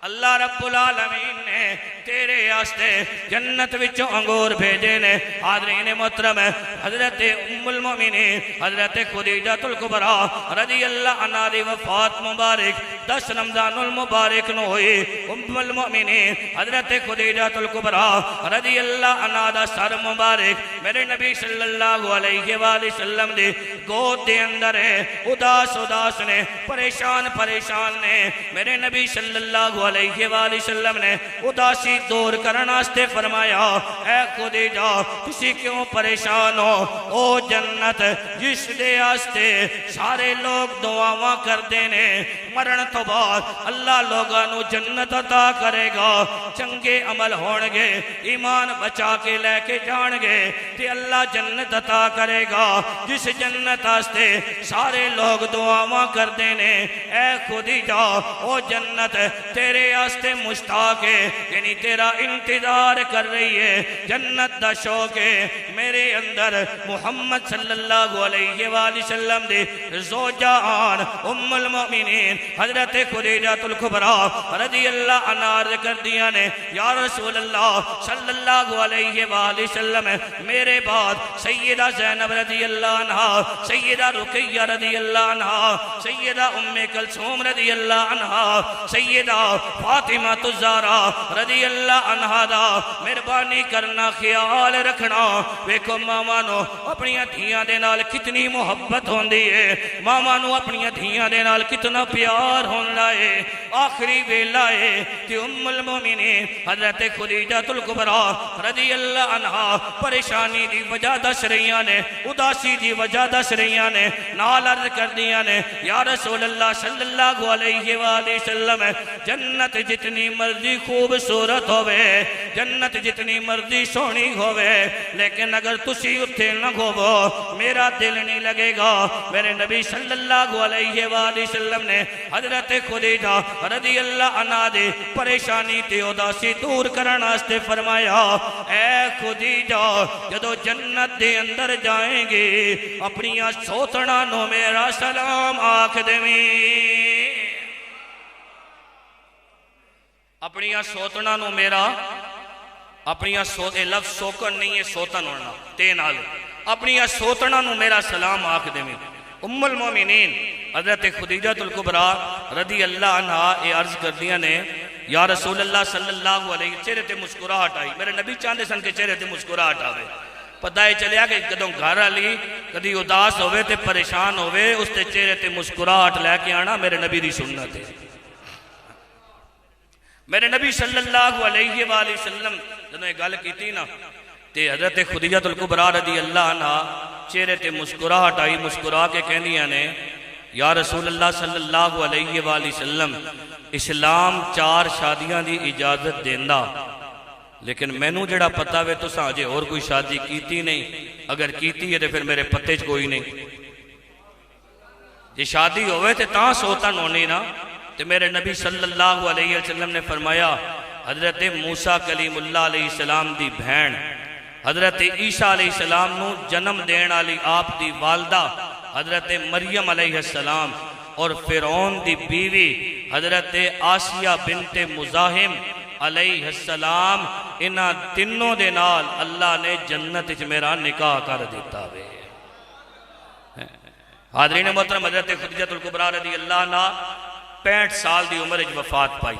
Speaker 1: اللہ رب العالمین نے تیرے آستے جنت وچوں انگور بھیجے نے حاضرین محترم حضرت ام المؤمنین حضرت خدیجہ الکبریٰ رضی اللہ عنہ دی وفات مبارک 10 رمضان المبارک نو ہوئی ام المؤمنین حضرت خدیجہ الکبریٰ رضی اللہ عنہ دا سر مبارک میرے نبی صلی اللہ علیہ وآلہ وسلم دی گود دے اندر ہے اداس نے پریشان نے میرے نبی صلی اللہ علیہ وآلہ وسلم نے اداسی دور کرنا استے فرمایا اے خدیجہ تسی کیوں پریشان ہو او جنت جس دے آستے سارے لوگ دعاواں کر دینے مرن تو بعد اللہ لوگانو جنت عطا کرے گا چنگے عمل ہونگے ایمان بچا کے لے کے جانگے تے اللہ جنت عطا کرے گا جس جنت آستے سارے لوگ دعاواں کر دینے اے خدیجہ او جنت تیرے آستے مشتاق ہے یعنی تیرا انتظار کر رہی ہے جنت دا شوق ہے میرے اندر محمد صلی اللہ علیہ وآلہ وسلم دے زوجہ آن ام المؤمنین حضرت خدیجہ الکبریٰ رضی اللہ عنہ عرض کر دیا نے یا رسول اللہ صلی اللہ علیہ وآلہ وسلم میرے بعد سیدہ زینب رضی اللہ عنہ سیدہ رقیہ رضی اللہ عنہ سیدہ ام کلثوم رضی اللہ عنہ سیدہ فاطمہ الزہرا رضی اللہ عنہ دا مہربانی کرنا خیال رکھنا ویکھو ماما نو اپنی دھیاں دے نال کتنی محبت ہوندی ہے ماما نو اپنی دھیاں دے نال کتنا پیار ہون لائے آخری ویلا ہے کہ ام المومنین حضرت خدیجہ الکبریٰ رضی اللہ عنہ پریشانی دی وجہ دس رہیاں نے اداسی دی وجہ دس رہیاں نے نال عرض کر دیا نے یا رسول اللہ صلی اللہ علیہ وآلہ وسلم جنت جتنی مرضی خوبصورت ہوئے جنت جتنی مرضی سونی ہوئے لیکن اگر تسی اتھے نہ ہوو میرا دل نہیں لگے گا میرے نبی صلی اللہ علیہ وآلہ وسلم نے حضرت خدیجہ رضی اللہ عنہ دے پریشانی تے اداسی دور کرنا استے فرمایا اے خدیجہ جدو جنت دے اندر جائیں گے اپنی سوتنا نو میرا سلام آکھ دویں اپنی سوتنا نو میرا اپنی لفظ سوکن نہیں ہے سوتن ہونا تین آل اپنی سوتنا نو میرا سلام آکھ دے میں ام المومنین حضرت خدیجہ الکبریٰ رضی اللہ عنہ اے عرض کر دیا نے یا رسول اللہ صلی اللہ علیہ چہرے تے مسکراہٹ آئی میرے نبی چاندے سن کے چہرے تے مسکراہٹ آوے پتہ ہے چلیا کہ کدوں گھر علی کدی اداس ہوئے تے پریشان ہوئے اس تے چہرے تے مسکراہٹ لے کے آنا میرے نبی دی سنت ہے میرے نبی صلی اللہ علیہ وآلہ وسلم جنہوں ایک گل کی تھی نا تے حضرت خدیجہ الکبریٰ رضی اللہ عنہ چہرے تے مسکراہٹ آئی مسکرا کے کہنیاں نے یا رسول اللہ صلی اللہ علیہ وآلہ وسلم اسلام 4 شادیاں دی اجازت دیندہ لیکن میں نو جڑا پتہ وے تو سانجے اور کوئی شادی کیتی نہیں اگر کیتی ہے تو پھر میرے پتے کوئی نہیں جی شادی ہوئے تے تاں سوتا نونی نا تو میرے نبی صلی اللہ علیہ وسلم نے فرمایا حضرت موسیٰ کلیم اللہ علیہ السلام دی بہن حضرت عیسیٰ علیہ السلام نو جنم دین علی آپ دی والدہ حضرت مریم علیہ السلام اور فرعون دی بیوی حضرت آسیہ بنت مزاحم علیہ السلام انہاں تینوں دے نال اللہ نے جنت وچ میرا نکاح کر دیتا وے حاضرین محترم حضرت خدیجہ الکبریٰ رضی اللہ عنہ
Speaker 2: 65 سال دی عمر وفات پائی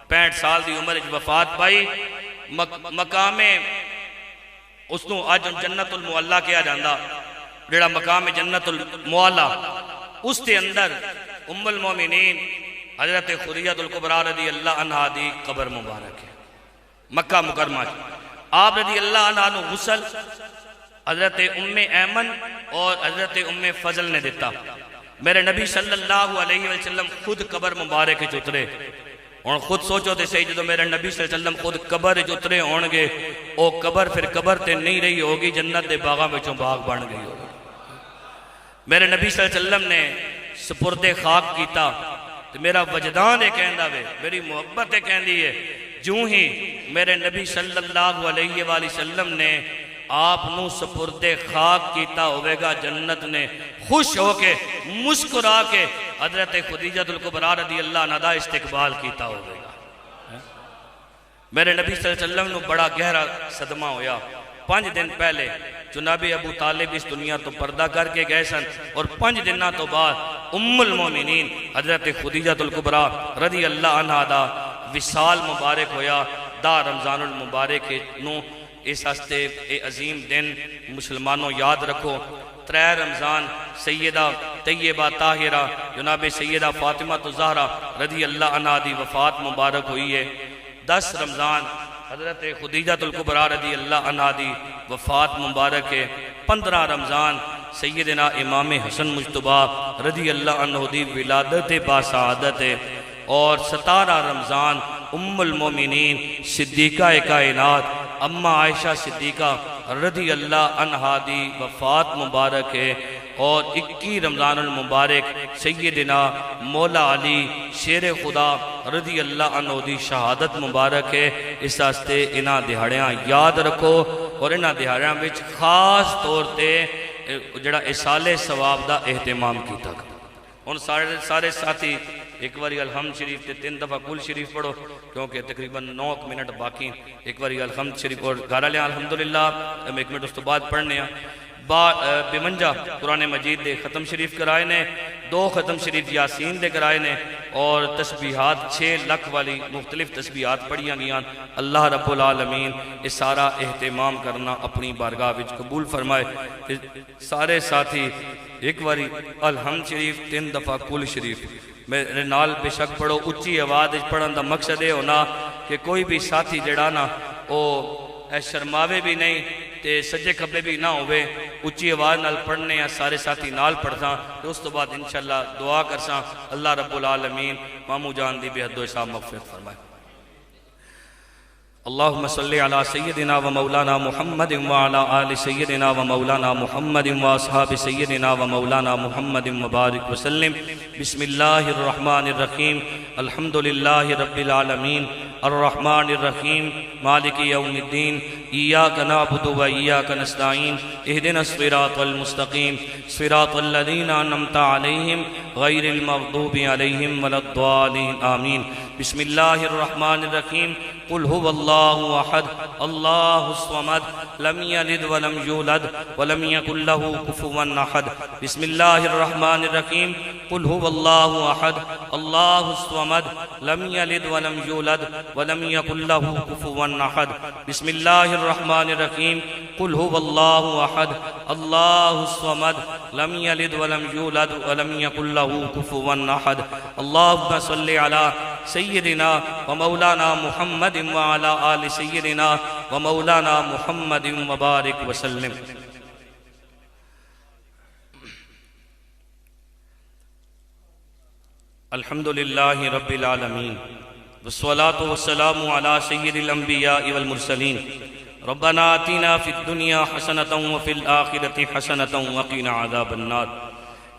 Speaker 2: 65 سال دی عمر وفات پائی مقام اس نو اج جنت المعلا کیا جاندہ جڑا مقام جنت المعلا اس کے اندر ام المومنین حضرت خدیجہ الکبریٰ رضی اللہ عنہ دی قبر مبارک ہے مکہ مکرمہ آپ رضی اللہ عنہ نو غسل حضرت ام ایمن اور حضرت ام فضل نے دیتا میرے نبی صلی اللہ علیہ وسلم خود قبر مبارک اترے اور خود سوچو تے صحیح جدو میرے نبی صلی اللہ علیہ وسلم خود قبر اترے ہونگے او قبر پھر قبر تے نہیں رہی ہوگی جنت دے باغاں وچوں باغ بن گئی ہوگی میرے نبی صلی اللہ علیہ وسلم نے سپرد خاک کیتا تو میرا وجدان ہے کہندہ وے میری محبت ہے کہندی ہے جوں ہی میرے نبی صلی اللہ علیہ وآلہ وسلم نے آپ نو سپرد خاک کیتا ہوئے گا جنت نے خوش ہو کے مسکرا کے حضرت خدیجہ الکبریٰ رضی اللہ عنہ دا استقبال کیتا ہوئے گا میرے نبی صلی اللہ علیہ وسلم نو بڑا گہرا صدمہ ہویا 5 دن پہلے جناب ابو طالب اس دنیا تو پردہ کر کے گئے سن اور 5 دنوں تو بعد ام المومنین حضرت خدیجہ الکبریٰ رضی اللہ عنہ دا وصال مبارک ہویا دا رمضان المبارک نو اس ہستے اے عظیم دن مسلمانوں یاد رکھو 3 رمضان سیدہ طیبہ طاہرہ جناب سیدہ فاطمہ الزہرا رضی اللہ عنہ دی وفات مبارک ہوئی ہے 10 رمضان حضرت خدیجہ الکبریٰ رضی اللہ عنہ دی وفات مبارک ہے 15 رمضان سیدنا امام حسن مجتبیٰ رضی اللہ عنہ دی ولادت باسعادت ہے اور 17 رمضان ام المومنین صدیقہ کائنات اما عائشہ صدیقہ رضی اللہ عنہ دی وفات مبارک ہے اور 21 رمضان المبارک سیدنا مولا علی شیر خدا رضی اللہ عنہ دی شہادت مبارک ہے اس واسطے انہاں دہاڑیاں یاد رکھو اور انہاں دہاڑیاں وچ خاص طور تے جڑا اصال ثواب دا اہتمام کیتا گیا ان سارے ساتھی ایک باری الحمد شریف تے 3 دفعہ کل شریف پڑھو کیونکہ تقریباً 9 منٹ باقی ایک باری الحمد شریف اور گھر لیا الحمدللہ ہم 1 منٹ اس تو بعد پڑھنے ہیں بمنجا قرآن مجید دے ختم شریف کرائے نے 2 ختم شریف یاسین دے کرائے نے اور تسبیحات 6 لاکھ والی مختلف تسبیحات پڑھیاں گیاں اللہ رب العالمین اس سارا اہتمام کرنا اپنی بارگاہ وچ قبول فرمائے سارے ساتھی ایک باری الحمد شریف 3 دفعہ کل شریف میرے نال بے شک پڑھو اچھی آواز پڑھن دا مقصد ہے ہونا کہ کوئی بھی ساتھی جڑا نا او شرماوے بھی نہیں تے سجے کھبے بھی نہ ہوئے اچھی آواز نال پڑھنے ہیں سارے ساتھی نال پڑھتا تو اس تو بعد انشاءاللہ دعا کرساں اللہ رب العالمین مامو جان دی بے حد و حساب مغفرت فرمائے اللہم صلی علی سیدنا و مولانا محمد وعلا آل سیدنا و مولانا محمد و اصحاب سیدنا و مولانا محمد مبارک وسلم بسم اللہ الرحمن الرحیم الحمدللہ رب العالمین الرحمن الرحیم مالک یوم الدین ایاک نعبد و ایاک نستعین اہدنا الصراط المستقیم صراط الذین انعمت علیہم غیر المغضوب علیہم ولا الضالین آمین بسم اللہ الرحمن الرحیم قل هو الله احد الله الصمد لم يلد ولم يولد ولم يكن له كفوا احد بسم الله الرحمن الرحيم قل هو الله احد الله الصمد لم يلد ولم يولد ولم يكن له كفوا احد بسم الله الرحمن الرحيم قل هو الله احد الله الصمد لم يلد ولم يولد ولم يكن له كفوا احد اللهم صل على سيدنا ومولانا محمد وعلى آل سيدنا ومولانا محمد مبارك وسلم الحمد لله رب العالمين والصلاة والسلام على سيد الأنبياء والمرسلين ربنا آتنا في الدنيا حسنة وفي الآخرة حسنة وقنا عذاب النار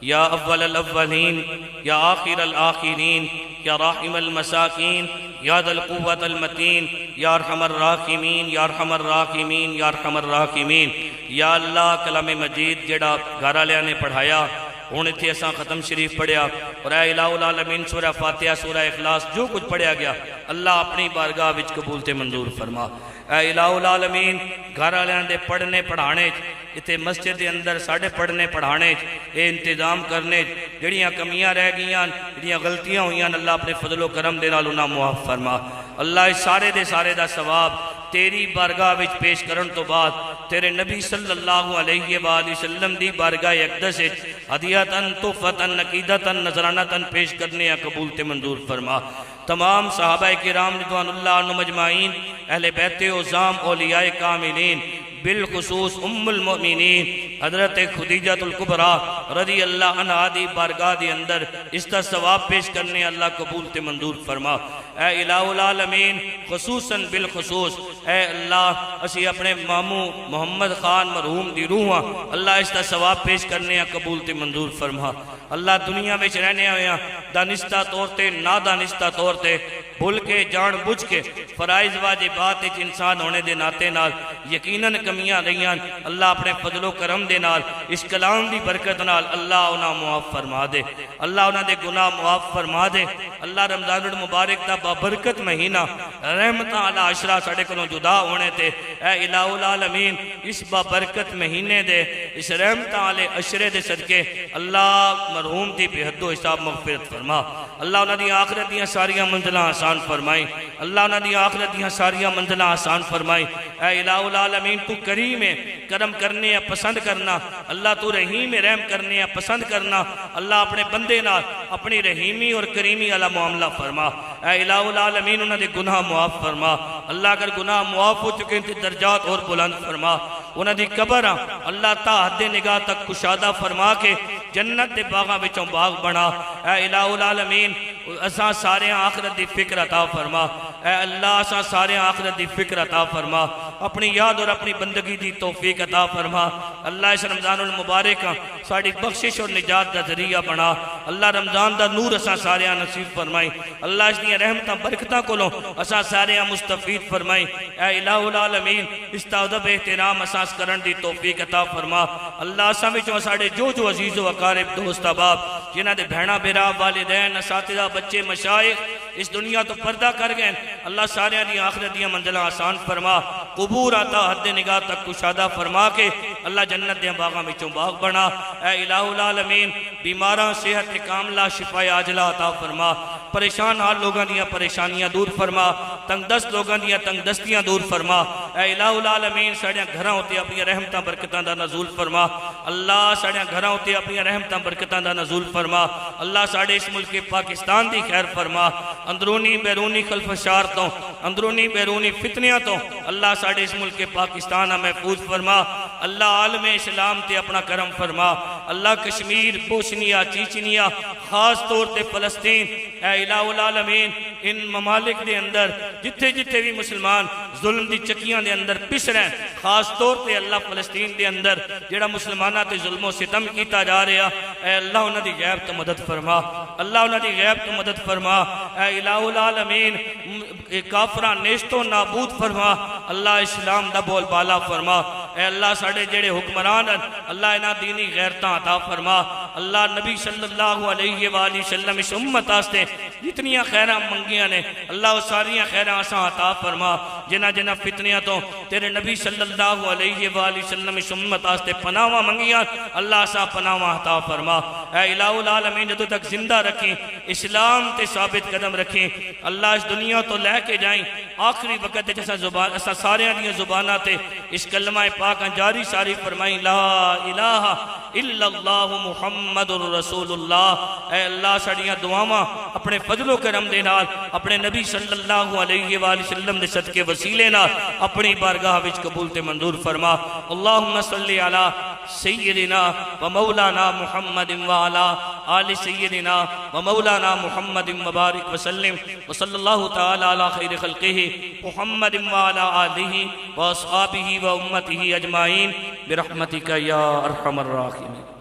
Speaker 2: یا اول الاولین یا آخر الآخرین یا راحم المساکین یا ذا القوة المتین یا ارحم الراحمین یا ارحم الراحمین یا ارحم الراحمین یا اللہ کلام مجید جڑا گھر والوں نے پڑھایا
Speaker 1: ہوں اتنے اساں ختم شریف پڑھیا اور اے الہ العالمین سورہ فاتحہ سورہ اخلاص جو کچھ پڑھیا گیا اللہ اپنی بارگاہ وچ قبول تے منظور فرما اے الہ العالمین گھر والوں دے پڑھنے پڑھانے اتنے مسجد دے اندر ساڑھے پڑھنے پڑھانے اے انتظام کرنے جڑیاں کمیاں رہ گئیاں جڑیاں غلطیاں ہوئیاں اللہ اپنے فضل و کرم دے نال انہاں معاف فرما اللہ اس سارے دے سارے دا ثواب تیری بارگاہ وچ پیش کرن تو بعد تیرے نبی صلی اللہ علیہ وآلہ وسلم دی بارگاہ اقدس وچ ہدیتاً تحفتاً عقیدتاً نذرانتاً پیش کرنے یا قبول تے منظور فرما تمام صحابہ کرام رضوان اللہ عنہم اجمعین اہل بیت عظام اولیاء کاملین بالخصوص ام المؤمنین حضرت خدیجہ الکبریٰ رضی اللہ عنہ دی بارگاہ دی اندر اس کا ثواب پیش کرنے اللہ قبول تے منظور فرما اے الہ العالمین خصوصاً بالخصوص اے اللہ اسی اپنے ماموں محمد خان مرحوم دی روحاں اللہ اس کا ثواب پیش کرنے قبول تے منظور فرما اللہ دنیا میں رہنے ہویا دانستہ طور تے نادانستہ طور تے بھول کے جان بجھ کے فرائض واجبات ایک انسان ہونے دے ناتے نال یقیناً کمیاں رہیاں اللہ اپنے فضل و کرم دے نال اس کلام دی برکت نال اللہ انہاں معاف فرما دے اللہ انہاں دے گناہ معاف فرما دے اللہ رمضان المبارک دا بابرکت مہینہ رحمتاں علی عشرہ ساڑھے کنوں جدا ہونے تے اے الہ العالمین اس بابرکت مہینے دے اس رحمتاں علی عشرے دے صدقے اللہ مرحوم دی بے حد و حساب مغفرت فرما اللہ انہاں دی آخرت دیاں ساریاں منزلہ آسان فرمائی اللہ انہاں دی آخرت دیاں ساریاں منزلہ آسان فرمائی اے الہ العالمین تو کریم ہے کرم کرنے یا پسند کرنا اللہ تو رحیم ہے رحم کرنے یا پسند کرنا اللہ اپنے بندے نال اپنی رحیمی اور کریمی علی معاملہ فرما اے الہ العالمین انہاں دے گناہ معاف فرما اللہ اگر گناہ معاف ہو چکے ہیں درجات اور بلند فرما انہاں دی قبر اللہ تا حد نگاہ تک کشادہ فرما کے جنت دے باغاں وچوں باغ بنا اے الہ العالمین اساں سارے آخرت دی فکر عطا فرما اے اللہ اساں سارے آخرت دی فکر عطا فرما اپنی یاد اور اپنی بندگی دی توفیق عطا فرما اللہ اس رمضان المبارک ساڑی بخشش اور نجات دا ذریعہ بنا اللہ رمضان دا نور اساں سارے نصیب فرمائی اللہ اس دیا رحمتاں برکتاں کولوں اساں سارے مستفید فرمائی اے الہ العالمین استادب احترام اساس کرن دی توفیق عطا فرما اللہ اساں وچوں ساڑے جو عزیز و اقارب دوست احباب جنہاں دے بہنا بیرا والدین اساتذہ بچے مشائخ اس دنیا تو پردہ کر گئے اللہ سارے دی آخرت دیا منزلہ آسان فرما قبور آتا حد نگاہ تک کشادہ فرما کے اللہ جنت دیا باغاں وچوں باغ بنا اے الہ العالمین بیماراں صحت کاملہ شفا عاجلہ عطا فرما پریشان حال لوگاں دیا پریشانیاں دور فرما تنگ دست لوگاں دیا تنگ دستیاں دور فرما اے الہ العالمین ساڑیاں گھراں ہوتے اپنی رحمتاں برکتاں دا نزول فرما اللہ ساڑیاں گھراں ہوتے اپنی رحمتاں برکتاں دا نزول فرما اللہ ساڑے اس ملک پاکستان دی خیر فرما اندرونی بیرونی خلفشار تو اندرونی بیرونی فتنیاں تو اللہ ساڑے اس ملک پاکستان محفوظ فرما اللہ عالم اسلام تے اپنا کرم فرما اللہ کشمیر بوسنیا چیچنیا خاص طور تے فلسطین اے الہ العالمین ان ممالک دے اندر جتھے جتھے بھی مسلمان ظلم دی چکیاں دے اندر پس رہے ہیں خاص طور تے اللہ فلسطین دے اندر جڑا مسلمانہ تے ظلم و ستم کیتا جا رہا اے اللہ انہاں دی غیب تو مدد فرما اللہ انہاں دی غیب تو مدد فرما اے الہ العالمین کافران نیشتو نابود فرما اللہ اسلام دا بول بالا فرما اے اللہ ساڑے جڑے حکمران اللہ انہاں دینی غیرتاں عطا فرما اللہ نبی صلی اللہ علیہ وآلہ وسلم اس امت آستے جتنیاں خیرہ منگیاں نے اللہ وہ ساریاں خیرہ آساں عطا فرما جنہ فتنیاں تو تیرے نبی صلی اللہ علیہ وآلہ وسلم اس امت آستے پناہاں منگیاں اللہ آساں پناہاں عطا فرما اے الہ العالمین جدو تک زندہ رکھیں اسلام تے ثابت قدم رکھیں اللہ اس دنیا تو لے کے جائیں آخری وقت جیسا زبان ایسا سارے دیا زبانہ تے اس کلمہ پاک جاری ساری فرمائیں لا الہ الا اللہ محمد الرسول اللہ اے اللہ سڑیاں دعاواں اپنے فضل و کرم دے نال اپنے نبی صلی اللہ علیہ وآلہ وسلم دے صدقے وسیلے نال اپنی بارگاہ وچ قبول تے منظور فرما اللہم صلی علی سیدنا و مولانا محمد وعلا آل سیدنا و مولانا محمد مبارک وسلم وصلی اللہ تعالی علی خیر خلقہ محمد وعلا آلہ و اصحابہ و امتہ اجمعین برحمتک یا ارحم الراحمین